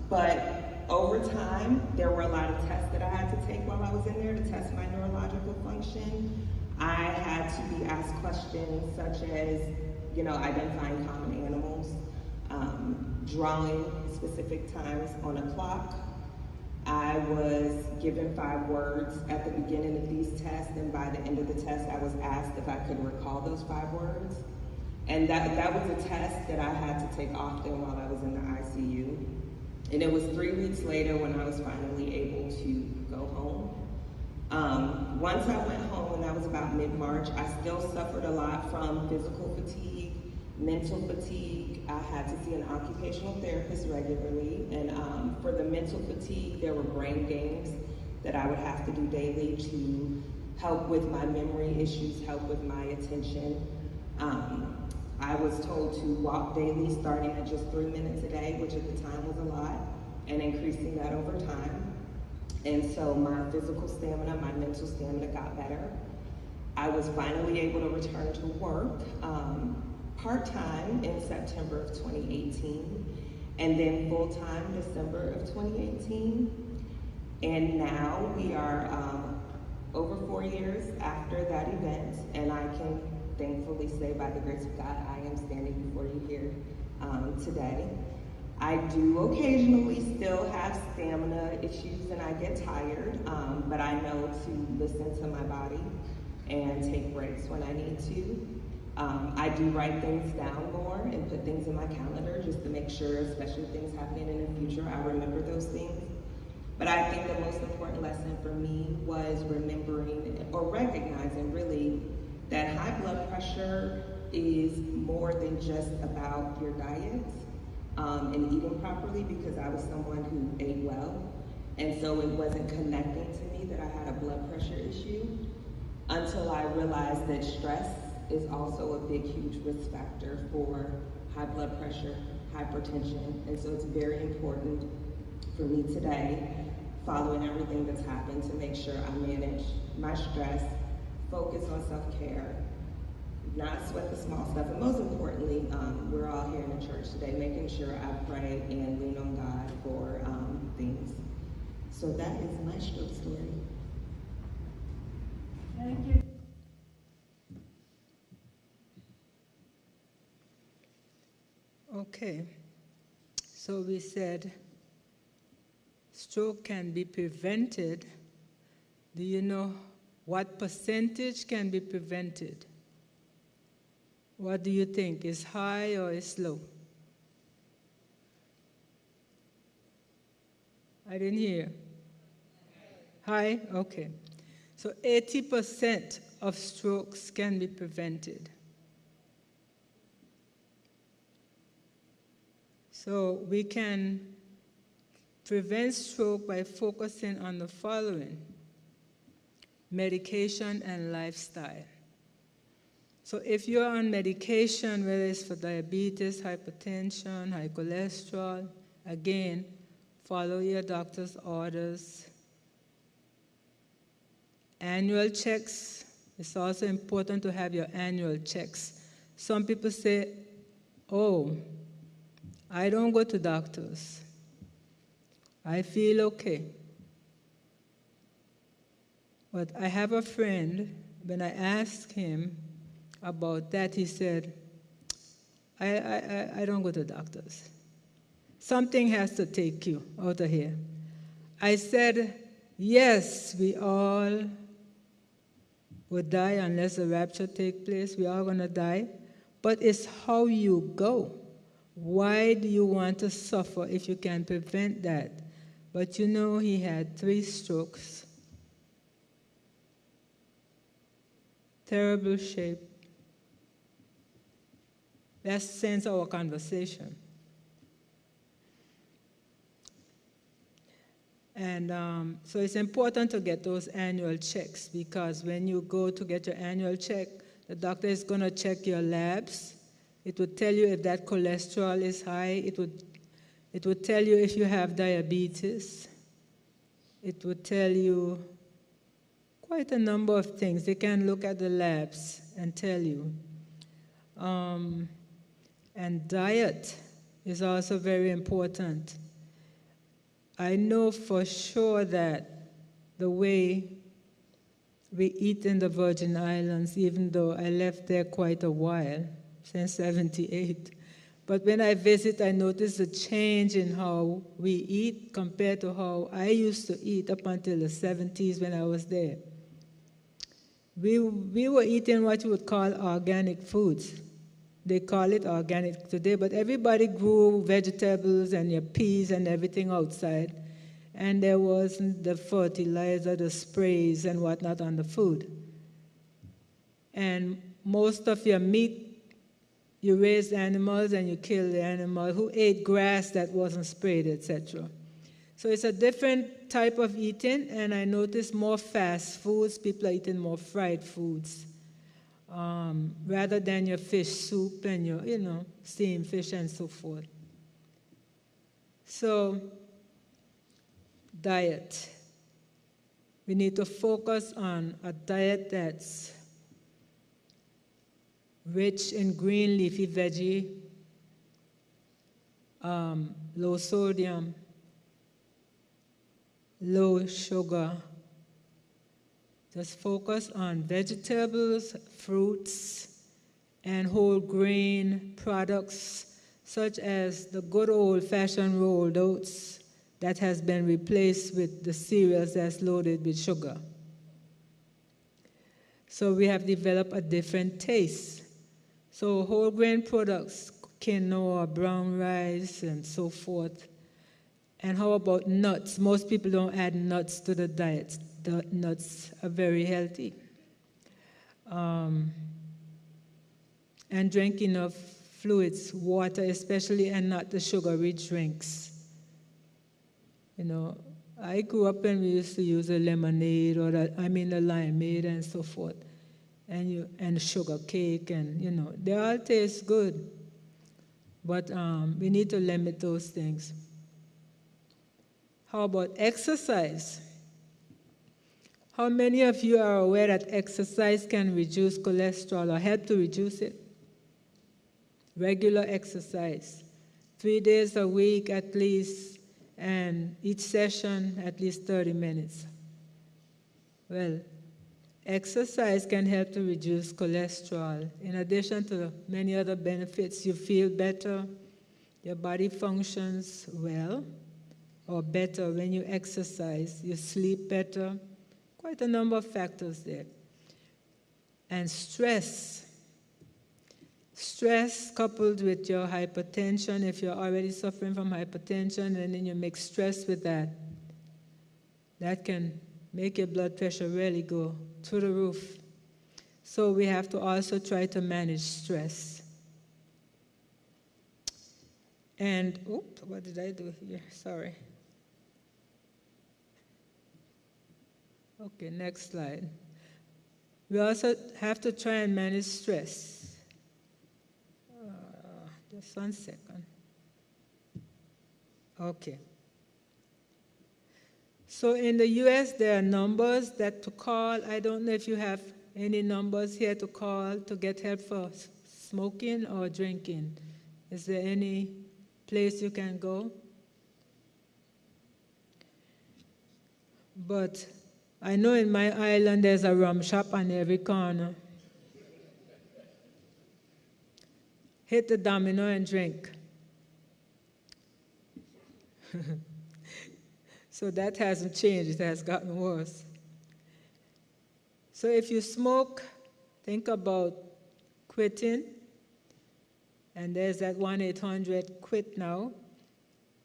But over time, there were a lot of tests that I had to take while I was in there to test my neurological function. I had to be asked questions such as, identifying common animals, drawing specific times on a clock. I was given 5 words at the beginning of these tests, and by the end of the test, I was asked if I could recall those 5 words. And that was a test that I had to take often while I was in the ICU. And it was 3 weeks later when I was finally able to go home. Once I went home, and that was about mid-March, I still suffered a lot from physical fatigue, mental fatigue. I had to see an occupational therapist regularly, and for the mental fatigue, there were brain games that I would have to do daily to help with my memory issues, help with my attention. I was told to walk daily, starting at just 3 minutes a day, which at the time was a lot, and increasing that over time. And so my physical stamina, my mental stamina got better. I was finally able to return to work part-time in September of 2018, and then full-time December of 2018. And now we are over 4 years after that event, and I can thankfully say by the grace of God, I am standing before you here today. I do occasionally still have stamina issues and I get tired, but I know to listen to my body and take breaks when I need to. I do write things down more and put things in my calendar just to make sure, especially things happening in the future, I remember those things. But I think the most important lesson for me was remembering or recognizing really that high blood pressure is more than just about your diet and eating properly, because I was someone who ate well. And so it wasn't connecting to me that I had a blood pressure issue until I realized that stress is also a big, huge risk factor for high blood pressure, hypertension. And so it's very important for me today, following everything that's happened, to make sure I manage my stress, focus on self-care, not sweat the small stuff, and most importantly, we're all here in the church today, making sure I pray and lean on God for things. So that is my stroke story. Thank you. Okay, so we said stroke can be prevented. Do you know what percentage can be prevented? What do you think? Is high or is low? I didn't hear. High? Okay. So 80% of strokes can be prevented. So we can prevent stroke by focusing on the following: medication and lifestyle. So if you're on medication, whether it's for diabetes, hypertension, high cholesterol, again, follow your doctor's orders. Annual checks. It's also important to have your annual checks. Some people say, oh, I don't go to doctors. I feel okay. But I have a friend, when I asked him about that, he said, I don't go to doctors. Something has to take you out of here. I said, yes, we all will die unless the rapture takes place. We're all going to die. But it's how you go. Why do you want to suffer if you can prevent that? But you know, he had 3 strokes. Terrible shape. Let's sense our conversation. And so it's important to get those annual checks, because when you go to get your annual check, the doctor is going to check your labs. It would tell you if that cholesterol is high. It would tell you if you have diabetes. It would tell you quite a number of things. They can look at the labs and tell you. And diet is also very important. I know for sure that the way we eat in the Virgin Islands, even though I left there quite a while, since 78, but when I visit, I notice a change in how we eat compared to how I used to eat up until the 70s when I was there. We were eating what you would call organic foods. They call it organic today, but everybody grew vegetables and your peas and everything outside, and there wasn't the fertilizer, the sprays and whatnot on the food. And most of your meat, you raised animals and you killed the animal who ate grass that wasn't sprayed, etc. So it's a different type of eating, and I noticed more fast foods. People are eating more fried foods. Rather than your fish soup and your, steamed fish and so forth. So, diet. We need to focus on a diet that's rich in green leafy veggie, low sodium, low sugar. Just focus on vegetables, fruits, and whole grain products such as the good old-fashioned rolled oats that has been replaced with the cereals that's loaded with sugar. So we have developed a different taste. So whole grain products, quinoa, brown rice, and so forth. And how about nuts? Most people don't add nuts to the diet. The nuts are very healthy. And drink enough fluids, water especially, and not the sugary drinks. You know, I grew up and we used to use a lemonade or the limeade and so forth, and sugar cake, and you know, they all taste good, but we need to limit those things. How about exercise? How many of you are aware that exercise can reduce cholesterol or help to reduce it? Regular exercise, 3 days a week at least, and each session at least 30 minutes. Well, exercise can help to reduce cholesterol. In addition to many other benefits, you feel better, your body functions well or better when you exercise, you sleep better, quite a number of factors there. And stress coupled with your hypertension, if you're already suffering from hypertension and then you mix stress with that, that can make your blood pressure really go through the roof. So we have to also try to manage stress. And, what did I do here? Sorry. Okay, next slide. We also have to try and manage stress. Just 1 second. Okay. So in the U.S., there are numbers that to call. I don't know if you have any numbers here to call to get help for smoking or drinking. Is there any place you can go? But I know in my island there's a rum shop on every corner. Hit the domino and drink. So that hasn't changed, it has gotten worse. So if you smoke, think about quitting. And there's that 1-800-QUIT now.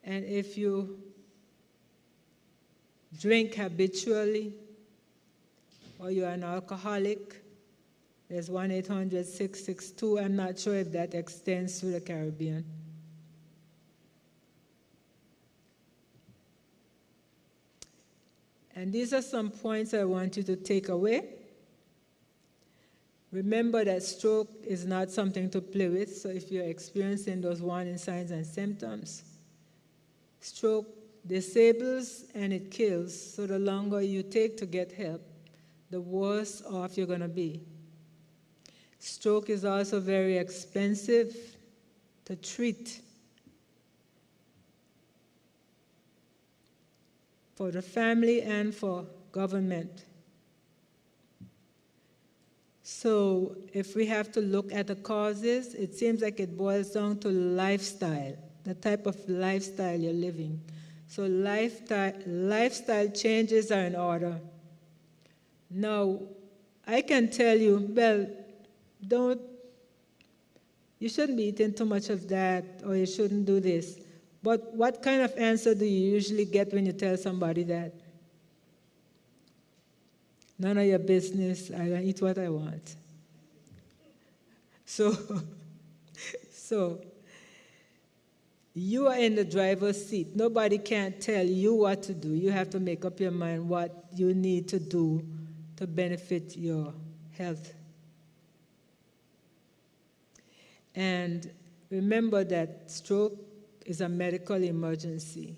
And if you drink habitually, or you're an alcoholic, there's 1-800-662. I'm not sure if that extends to the Caribbean. And these are some points I want you to take away. Remember that stroke is not something to play with, so if you're experiencing those warning signs and symptoms, stroke disables and it kills, so the longer you take to get help, the worse off you're going to be. Stroke is also very expensive to treat. For the family and for government. So if we have to look at the causes, it seems like it boils down to lifestyle, the type of lifestyle you're living. So lifestyle changes are in order. Now, I can tell you, well, you shouldn't be eating too much of that, or you shouldn't do this. But what kind of answer do you usually get when you tell somebody that? None of your business, I don't eat what I want. So you are in the driver's seat. Nobody can tell you what to do. You have to make up your mind what you need to do to benefit your health. And remember that stroke is a medical emergency.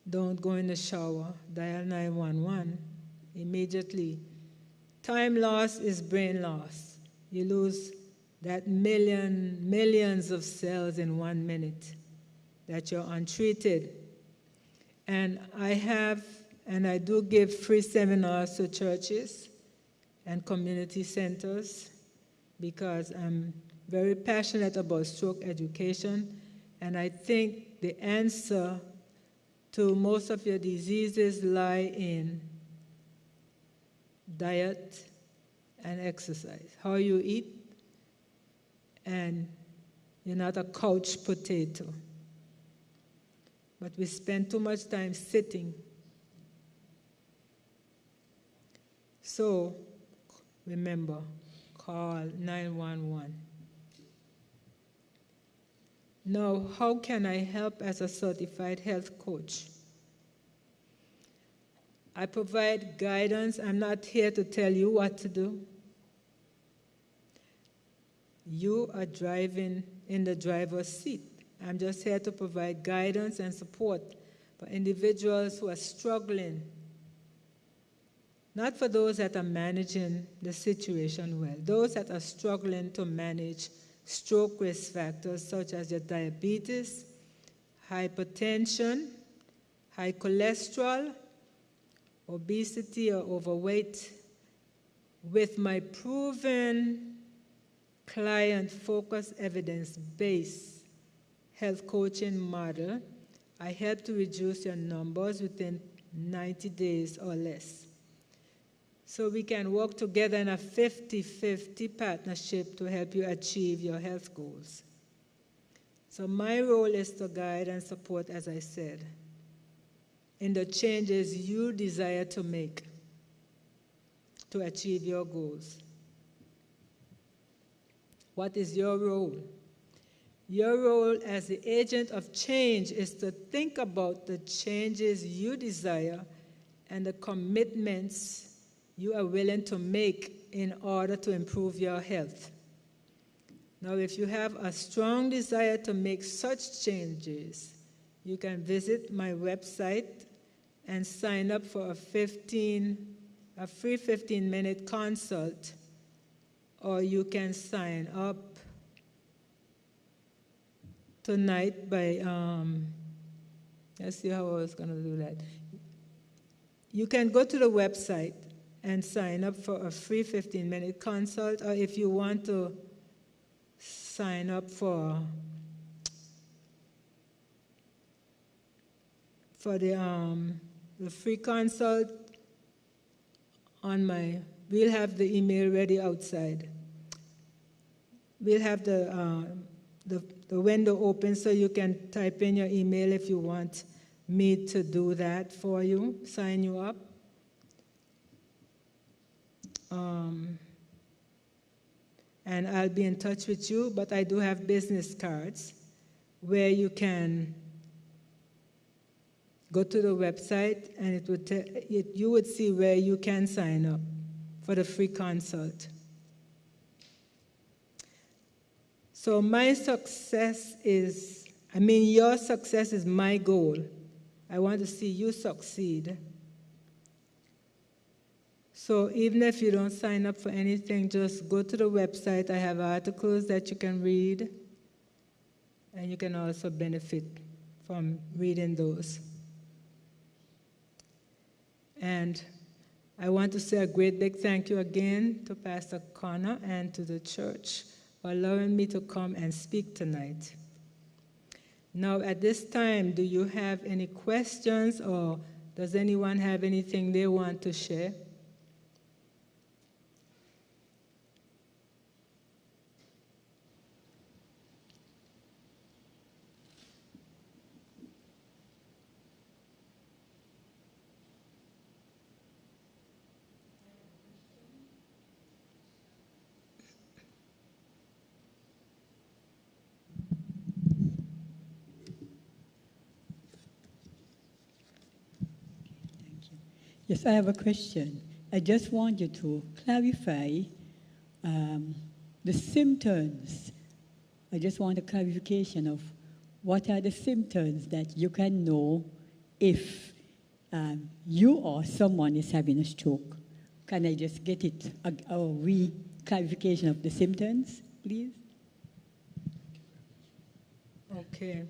Don't go in the shower. Dial 911 immediately. Time loss is brain loss. You lose that millions of cells in 1 minute that you're untreated. And I do give free seminars to churches and community centers because I'm very passionate about stroke education And I think the answer to most of your diseases lie in diet and exercise. How you eat, and you're not a couch potato. But we spend too much time sitting. So, remember, call 911. Now, how can I help as a certified health coach? I provide guidance. I'm not here to tell you what to do. You are driving in the driver's seat. I'm just here to provide guidance and support for individuals who are struggling. Not for those that are managing the situation well. Those that are struggling to manage stroke risk factors such as your diabetes, hypertension, high cholesterol, obesity or overweight. With my proven client-focused evidence-based health coaching model, I help to reduce your numbers within 90 days or less. So we can work together in a 50-50 partnership to help you achieve your health goals. So my role is to guide and support, as I said, in the changes you desire to make to achieve your goals. What is your role? Your role as the agent of change is to think about the changes you desire and the commitments you are willing to make in order to improve your health. Now, if you have a strong desire to make such changes, you can visit my website and sign up for a free 15-minute consult, or you can sign up tonight by, let's see how I was going to do that. You can go to the website and sign up for a free 15-minute consult, or if you want to sign up for the free consult we'll have the email ready outside. We'll have the window open so you can type in your email if you want me to do that for you, sign you up. And I'll be in touch with you, but I do have business cards where you can go to the website and you would see where you can sign up for the free consult. So your success is my goal. I want to see you succeed. So even if you don't sign up for anything, just go to the website. I have articles that you can read, and you can also benefit from reading those. And I want to say a great big thank you again to Pastor Connor and to the church for allowing me to come and speak tonight. Now, at this time, do you have any questions, or does anyone have anything they want to share? Yes, I have a question. I just want you to clarify the symptoms. I just want a clarification of what are the symptoms that you can know if you or someone is having a stroke. Can I just get it, a clarification of the symptoms, please? Okay.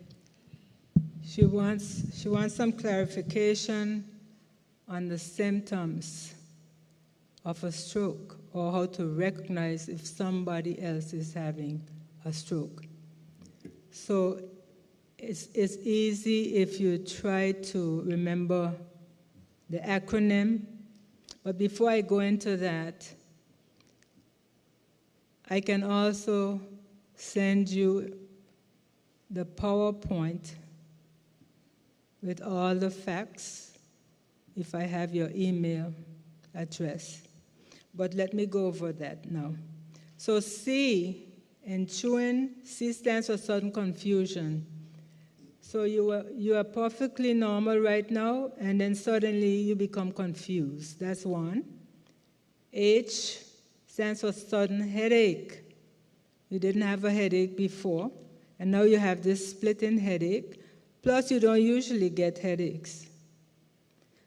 She wants some clarification on the symptoms of a stroke, or how to recognize if somebody else is having a stroke. So It's easy if you try to remember the acronym. But before I go into that, I can also send you the PowerPoint with all the facts if I have your email address. But let me go over that now. So C, in chewing, C stands for sudden confusion. So you are perfectly normal right now, and then suddenly you become confused. That's one. H stands for sudden headache. You didn't have a headache before, and now you have this splitting headache. Plus, you don't usually get headaches.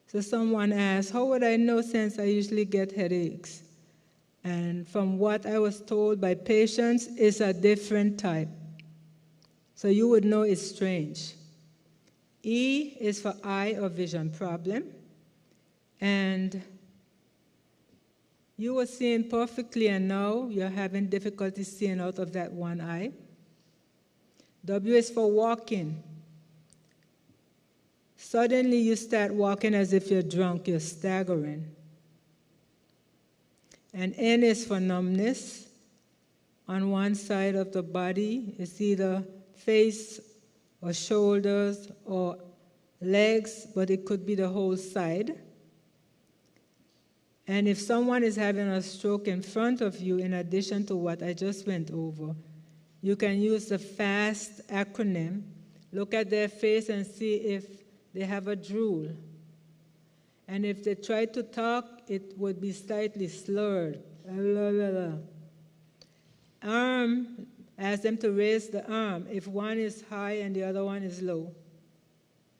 So someone asked, how would I know since I usually get headaches? And from what I was told by patients, it's a different type. So you would know it's strange. E is for eye or vision problem. And you were seeing perfectly, and now you're having difficulty seeing out of that one eye. W is for walking. Suddenly you start walking as if you're drunk, you're staggering. And N is for numbness. On one side of the body, it's either face or shoulders or legs, but it could be the whole side. And if someone is having a stroke in front of you, in addition to what I just went over, you can use the FAST acronym. Look at their face and see if they have a drool. And if they try to talk, it would be slightly slurred. Arm, ask them to raise the arm. If one is high and the other one is low,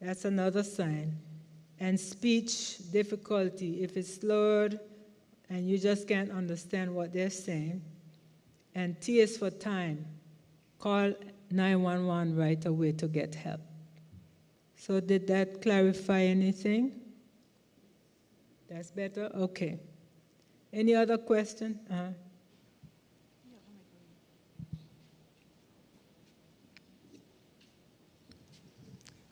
that's another sign. And speech difficulty, if it's slurred and you just can't understand what they're saying. And T is for time. Call 911 right away to get help. So did that clarify anything? That's better? Okay. Any other question?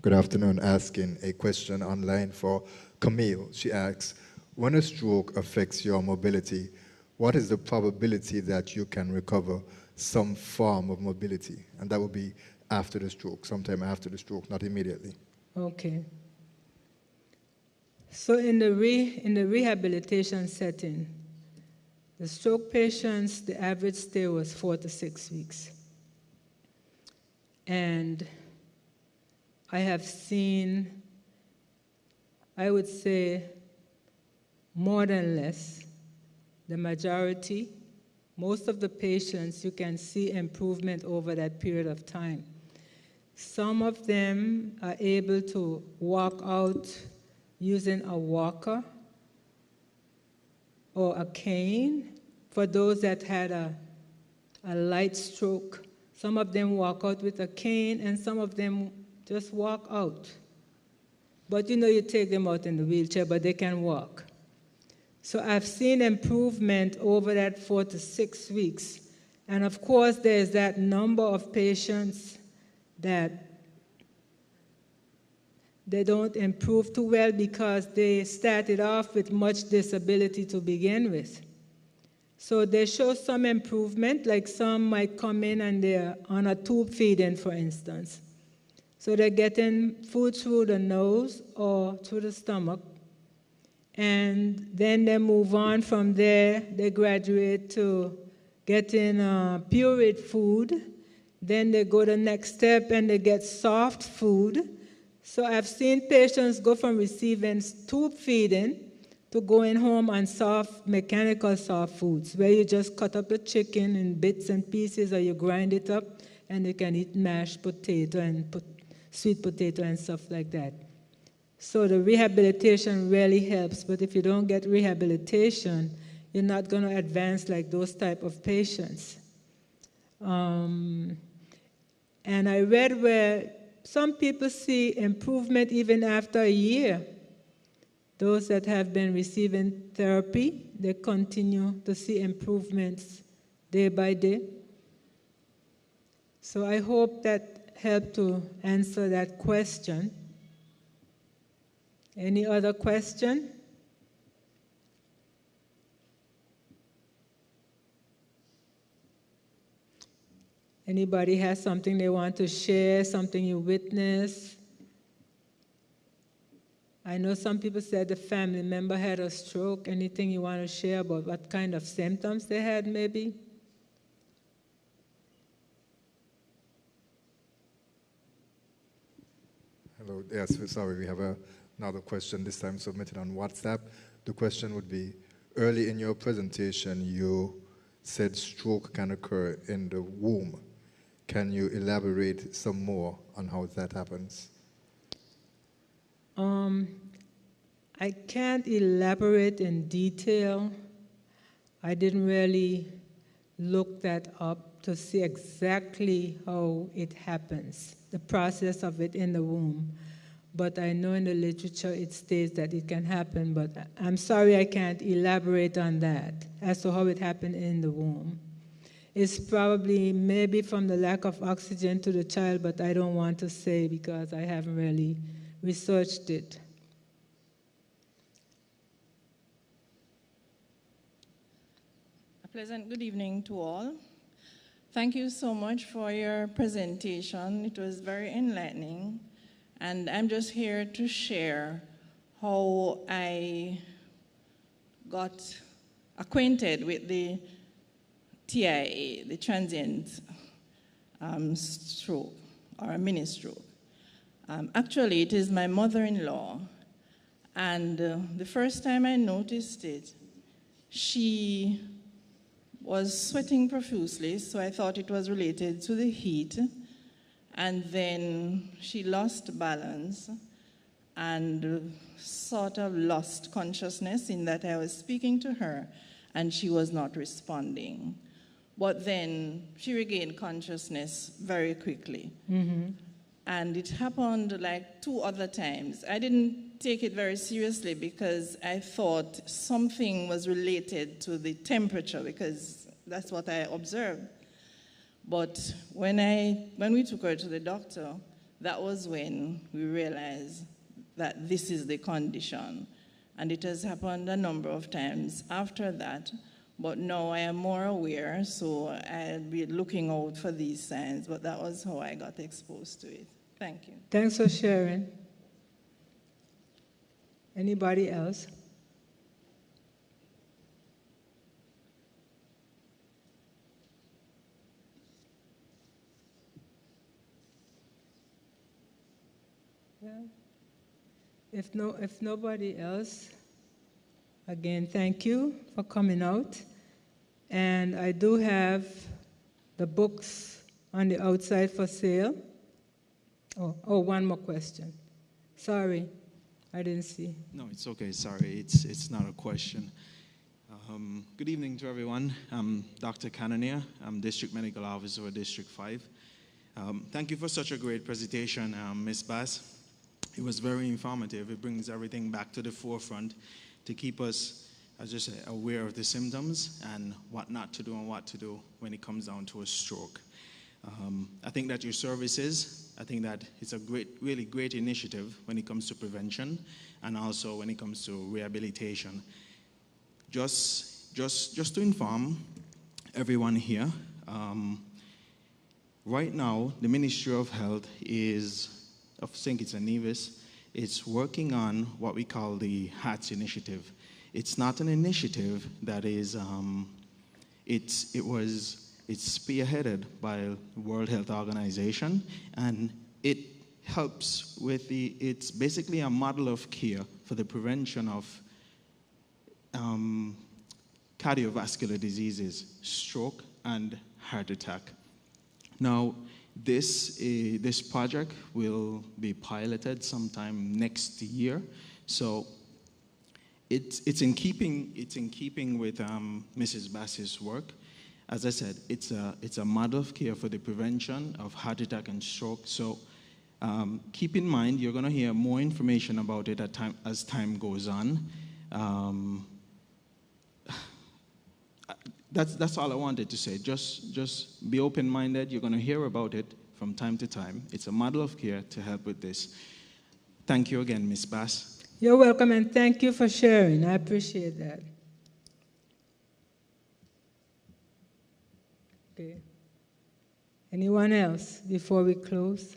Good afternoon. Asking a question online for Camille. She asks, when a stroke affects your mobility, what is the probability that you can recover some form of mobility? And that will be after the stroke, sometime after the stroke, not immediately. Okay. So in the rehabilitation setting, the stroke patients, the average stay was 4 to 6 weeks. And I have seen, I would say, more than less, the majority, most of the patients, you can see improvement over that period of time. Some of them are able to walk out using a walker or a cane. For those that had a light stroke, some of them walk out with a cane and some of them just walk out. But you take them out in the wheelchair, but they can walk. So I've seen improvement over that 4 to 6 weeks. And of course, there's that number of patients that they don't improve too well because they started off with much disability to begin with. So they show some improvement, like some might come in and they're on a tube feeding, for instance. So they're getting food through the nose or through the stomach. And then they move on from there. They graduate to getting pureed food. Then they go the next step and they get soft food. So I've seen patients go from receiving tube feeding to going home on mechanical soft foods, where you just cut up the chicken in bits and pieces or you grind it up and you can eat mashed potato and sweet potato and stuff like that. So the rehabilitation really helps, but if you don't get rehabilitation, you're not going to advance like those type of patients. And I read where some people see improvement even after a year. Those that have been receiving therapy, they continue to see improvements day by day. So I hope that help to answer that question. Any other question? Anybody has something they want to share, something you witnessed? I know some people said the family member had a stroke. Anything you want to share about what kind of symptoms they had, maybe? Hello, yes, sorry, we have another question, this time submitted on WhatsApp. The question would be, early in your presentation, you said stroke can occur in the womb. Can you elaborate some more on how that happens? I can't elaborate in detail. I didn't really look that up to see exactly how it happens, the process of it in the womb. But I know in the literature it states that it can happen, but I'm sorry I can't elaborate on that as to how it happened in the womb. It's probably maybe from the lack of oxygen to the child, but I don't want to say because I haven't really researched it. A pleasant good evening to all. Thank you so much for your presentation. It was very enlightening. And I'm just here to share how I got acquainted with the TIA, the transient stroke, or a mini stroke. Actually, it is my mother-in-law, and the first time I noticed it, she was sweating profusely, so I thought it was related to the heat, and then she lost balance and sort of lost consciousness in that I was speaking to her, and she was not responding. But then she regained consciousness very quickly. Mm-hmm. And it happened like 2 other times. I didn't take it very seriously because I thought something was related to the temperature because that's what I observed. But when we took her to the doctor, that was when we realized that this is the condition. And it has happened a number of times after that. But now I am more aware, so I'll be looking out for these signs. But that was how I got exposed to it. Thank you. Thanks for sharing. Anybody else? Yeah. If nobody else, again, thank you for coming out. And I do have the books on the outside for sale. Oh, one more question. Sorry, I didn't see. No, it's okay. Sorry, it's not a question. Good evening to everyone. I'm Dr. Cannonier. I'm District Medical Officer for District 5. Thank you for such a great presentation, Ms. Bass. It was very informative. It brings everything back to the forefront to keep us, as I say, aware of the symptoms and what not to do and what to do when it comes down to a stroke. I think that your services, I think that it's a really great initiative when it comes to prevention and also when it comes to rehabilitation. Just to inform everyone here, right now the Ministry of Health is, I think it's Nevis, it's working on what we call the HATS initiative. It's not an initiative that is, it's spearheaded by the World Health Organization, and it helps with it's basically a model of care for the prevention of cardiovascular diseases, stroke and heart attack. Now, this project will be piloted sometime next year, so it's in keeping with Mrs. Bass's work. As I said, it's a model of care for the prevention of heart attack and stroke. So keep in mind, you're going to hear more information about it as time goes on. That's all I wanted to say. Just be open-minded. You're going to hear about it from time to time. It's a model of care to help with this. Thank you again, Ms. Bass. You're welcome, and thank you for sharing. I appreciate that. Okay. Anyone else before we close?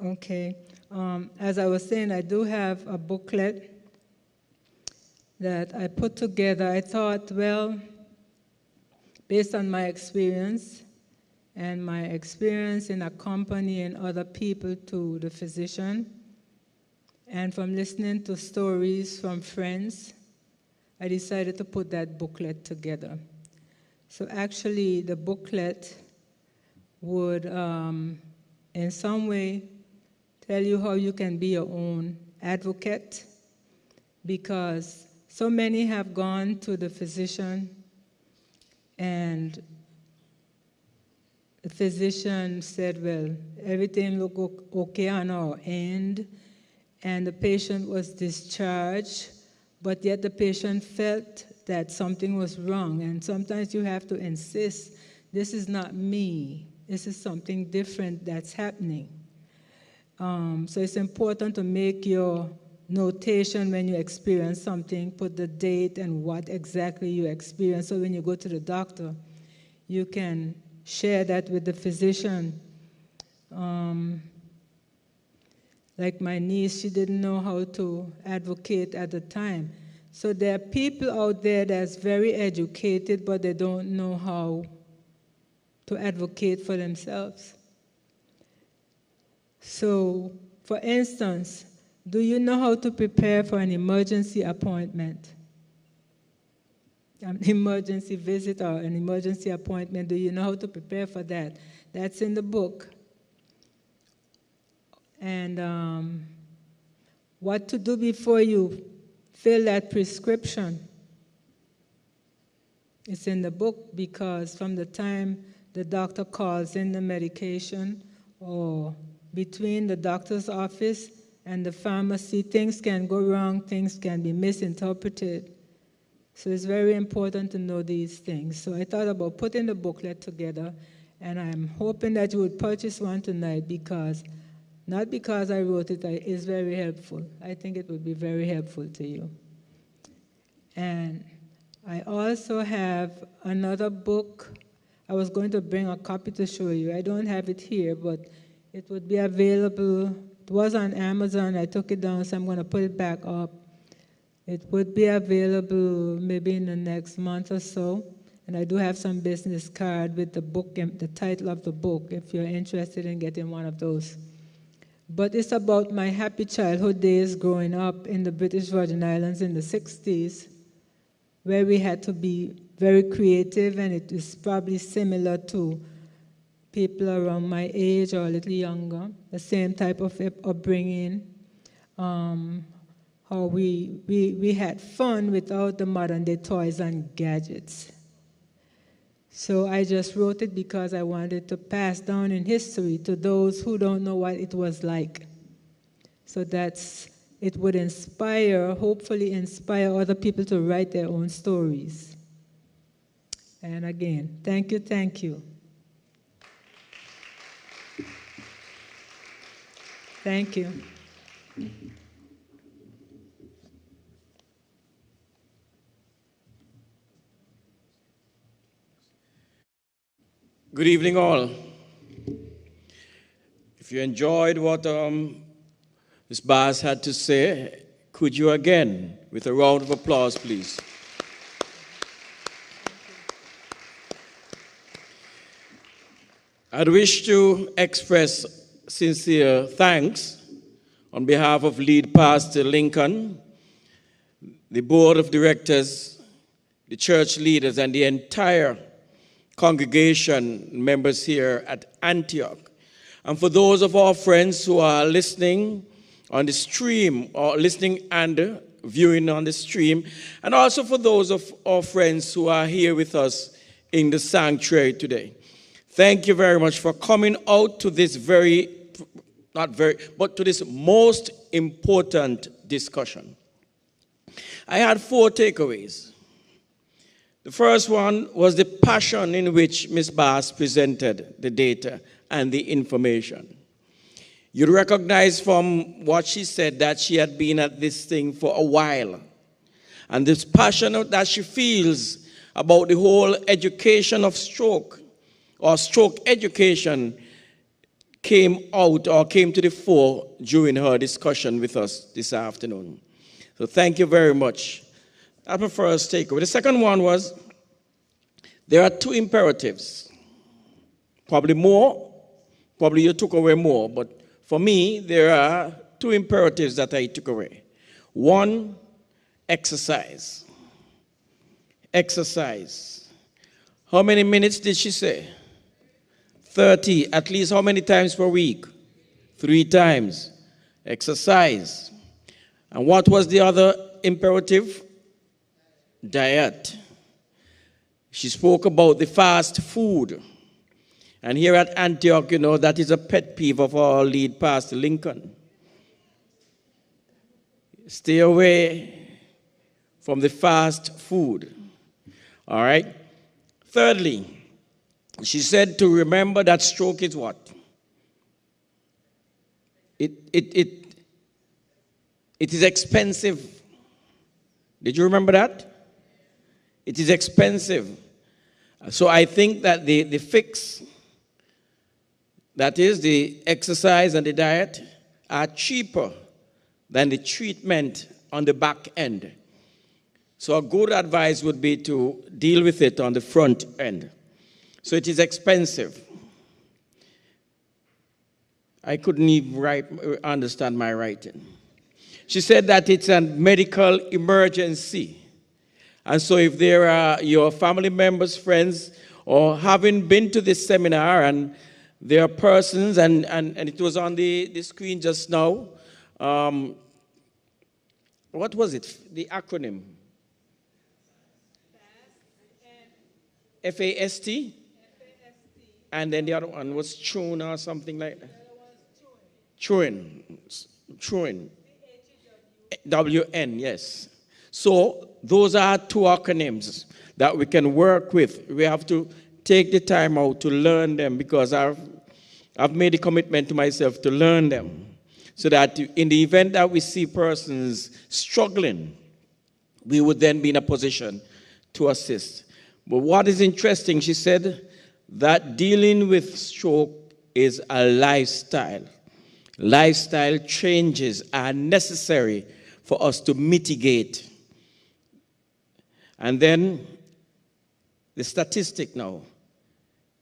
Okay. As I was saying, I do have a booklet that I put together. I thought, well, based on my experience and my experience in accompanying other people to the physician, and from listening to stories from friends, I decided to put that booklet together. So actually, the booklet would, in some way, tell you how you can be your own advocate, because so many have gone to the physician and the physician said, well, everything looked okay on our end, and the patient was discharged, but yet the patient felt that something was wrong. And sometimes you have to insist, this is not me, this is something different that's happening. So it's important to make your notation when you experience something, put the date and what exactly you experience, so when you go to the doctor, you can share that with the physician. Like my niece, she didn't know how to advocate at the time. So there are people out there that's very educated, but they don't know how to advocate for themselves. So, for instance, do you know how to prepare for an emergency appointment? An emergency visit or an emergency appointment, do you know how to prepare for that? That's in the book. And what to do before you fill that prescription. It's in the book, because from the time the doctor calls in the medication or between the doctor's office and the pharmacy, things can go wrong, things can be misinterpreted. So it's very important to know these things. So I thought about putting the booklet together, and I'm hoping that you would purchase one tonight, because, not because I wrote it, it's very helpful. I think it would be very helpful to you. And I also have another book. I was going to bring a copy to show you. I don't have it here, but it would be available. It was on Amazon. I took it down, so I'm going to put it back up. It would be available maybe in the next month or so. And I do have some business card with the book and the title of the book, if you're interested in getting one of those. But it's about my happy childhood days growing up in the British Virgin Islands in the 60s, where we had to be very creative, and it is probably similar to people around my age or a little younger, the same type of upbringing, how we had fun without the modern-day toys and gadgets. So I just wrote it because I wanted to pass down in history to those who don't know what it was like. So it would inspire, hopefully inspire other people to write their own stories. And again, thank you, thank you. Thank you. Good evening, all. If you enjoyed what Ms. Bass had to say, could you again, with a round of applause, please? I'd wish to express sincere thanks on behalf of Lead Pastor Lincoln, the Board of Directors, the church leaders, and the entire congregation members here at Antioch. And for those of our friends who are listening on the stream, or listening and viewing on the stream, and also for those of our friends who are here with us in the sanctuary today. Thank you very much for coming out to this to this most important discussion. I had 4 takeaways. The first one was the passion in which Ms. Bass presented the data and the information. You recognize from what she said that she had been at this thing for a while. And this passion that she feels about the whole education of stroke, or stroke education, came out or came to the fore during her discussion with us this afternoon. So thank you very much. That's my first takeaway. The second one was, there are two imperatives. Probably more, probably you took away more, but for me, there are two imperatives that I took away. One, exercise. Exercise. How many minutes did she say? 30. At least how many times per week? 3 times. Exercise. And what was the other imperative? Diet. She spoke about the fast food. And here at Antioch, you know, that is a pet peeve of our lead pastor, Lincoln. Stay away from the fast food. All right? Thirdly, she said to remember that stroke is what? It is expensive. Did you remember that? It is expensive. So I think that the fix, that is the exercise and the diet, are cheaper than the treatment on the back end. So a good advice would be to deal with it on the front end. So it is expensive. I couldn't even understand my writing. She said that it's a medical emergency. And so if there are your family members, friends, or having been to this seminar, and there are persons, and it was on the screen just now, what was it? The acronym? FAST? And then the other one was Chun or something like that. Chun. WN, yes. So those are 2 acronyms that we can work with. We have to take the time out to learn them, because I've made a commitment to myself to learn them, so that in the event that we see persons struggling, we would then be in a position to assist. But what is interesting, she said that dealing with stroke is a lifestyle. Lifestyle changes are necessary for us to mitigate. And then the statistic now,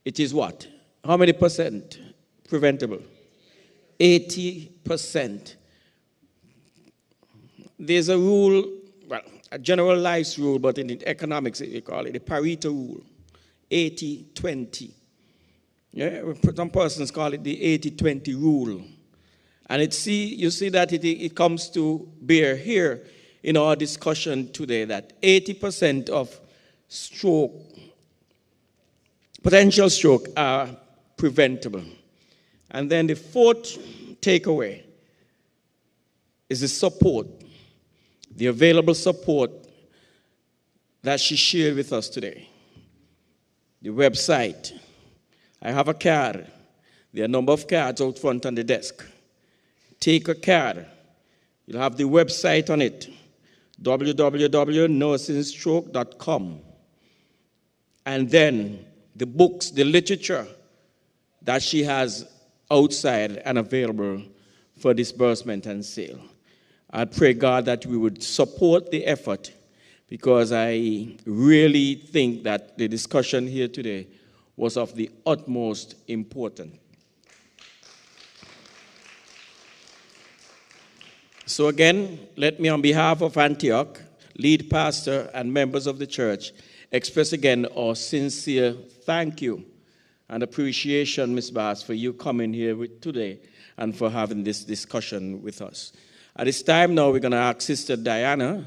it is what? How many percent preventable? 80%. There's a rule, well, a general life rule, but in economics we call it the Pareto rule, 80-20. Yeah, some persons call it the 80-20 rule. And you see that it comes to bear here in our discussion today, that 80% of stroke, potential stroke, are preventable. And then the fourth takeaway is the support, the available support that she shared with us today. The website. I have a card. There are a number of cards out front on the desk. Take a card. You'll have the website on it, www.nursingsstroke.com. And then the books, the literature that she has outside and available for disbursement and sale. I pray, God, that we would support the effort, because I really think that the discussion here today was of the utmost importance. So again, let me, on behalf of Antioch, lead pastor and members of the church, express again our sincere thank you and appreciation, Ms. Bass, for you coming here today and for having this discussion with us. At this time now, we're going to ask Sister Diana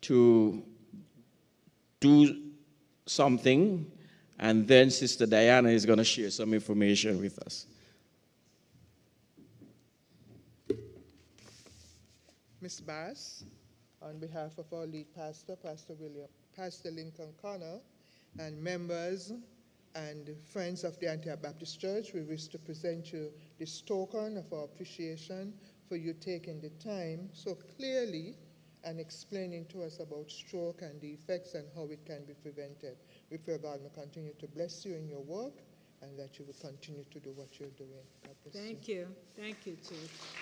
to do something, and then Sister Diana is going to share some information with us. Ms. Bass, on behalf of our lead pastor, Pastor Pastor Lincoln Connor, and members and friends of the Anti-Baptist Church, we wish to present you this token of our appreciation for you taking the time so clearly and explaining to us about stroke and the effects and how it can be prevented. We pray God will continue to bless you in your work and that you will continue to do what you're doing. God bless you. Thank you. Thank you, Chief.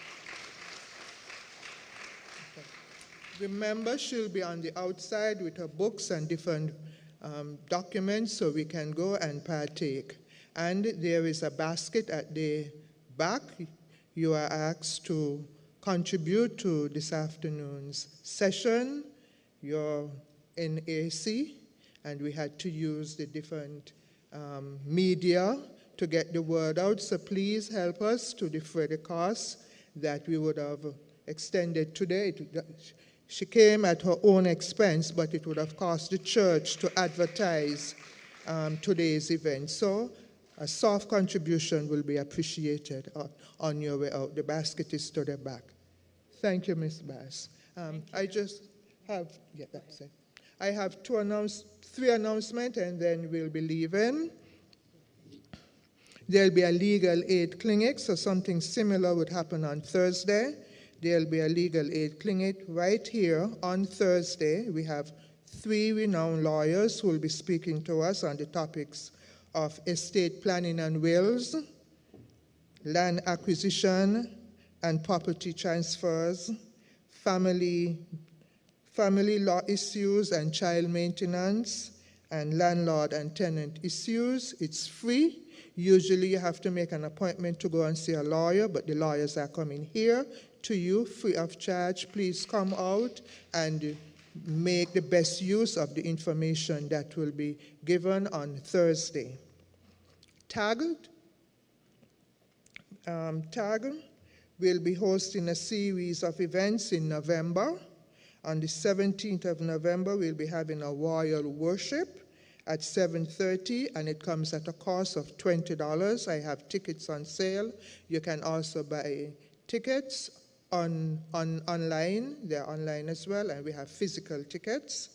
Okay. Remember, she'll be on the outside with her books and different documents so we can go and partake. And there is a basket at the back. You are asked to contribute to this afternoon's session. You're in AC, and we had to use the different media to get the word out. So please help us to defray the costs that we would have extended today. She came at her own expense, but it would have cost the church to advertise today's event. So a soft contribution will be appreciated on your way out. The basket is to the back. Thank you, Ms. Bass. I just have, yeah, that's it. I have three announcements, and then we'll be leaving. There'll be a legal aid clinic, so something similar would happen on Thursday. There'll be a legal aid clinic right here on Thursday. We have 3 renowned lawyers who will be speaking to us on the topics of estate planning and wills, land acquisition and property transfers, family law issues and child maintenance, and landlord and tenant issues. It's free. Usually you have to make an appointment to go and see a lawyer, but the lawyers are coming here to you free of charge. Please come out and make the best use of the information that will be given on Thursday. TAG will be hosting a series of events in November. On the 17th of November, we'll be having a royal worship at 7:30, and it comes at a cost of $20. I have tickets on sale. You can also buy tickets online. They're online as well, and we have physical tickets.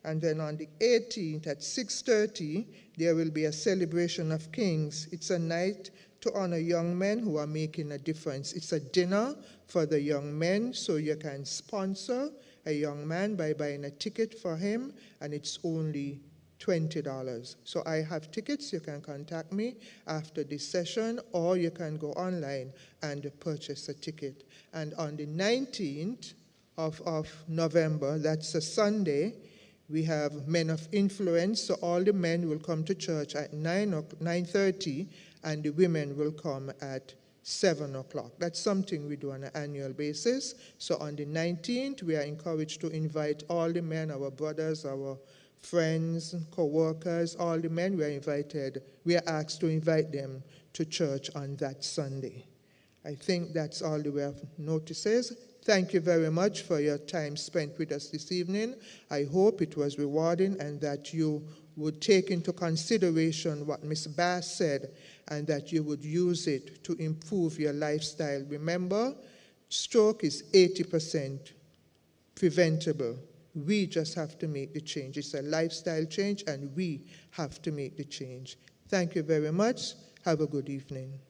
And then on the 18th at 6:30, there will be a celebration of kings. It's a night to honor young men who are making a difference. It's a dinner for the young men, so you can sponsor a young man by buying a ticket for him, and it's only $20. So I have tickets. You can contact me after this session, or you can go online and purchase a ticket. And on the 19th of November, that's a Sunday, we have Men of Influence. So all the men will come to church at 9:30, and the women will come at 7 o'clock. That's something we do on an annual basis. So on the 19th, we are encouraged to invite all the men, our brothers, our friends, co-workers, all the men we are asked to invite them to church on that Sunday. I think that's all the way of notices. Thank you very much for your time spent with us this evening. I hope it was rewarding and that you would take into consideration what Ms. Bass said and that you would use it to improve your lifestyle. Remember, stroke is 80% preventable. We just have to make the change. It's a lifestyle change, and we have to make the change. Thank you very much. Have a good evening.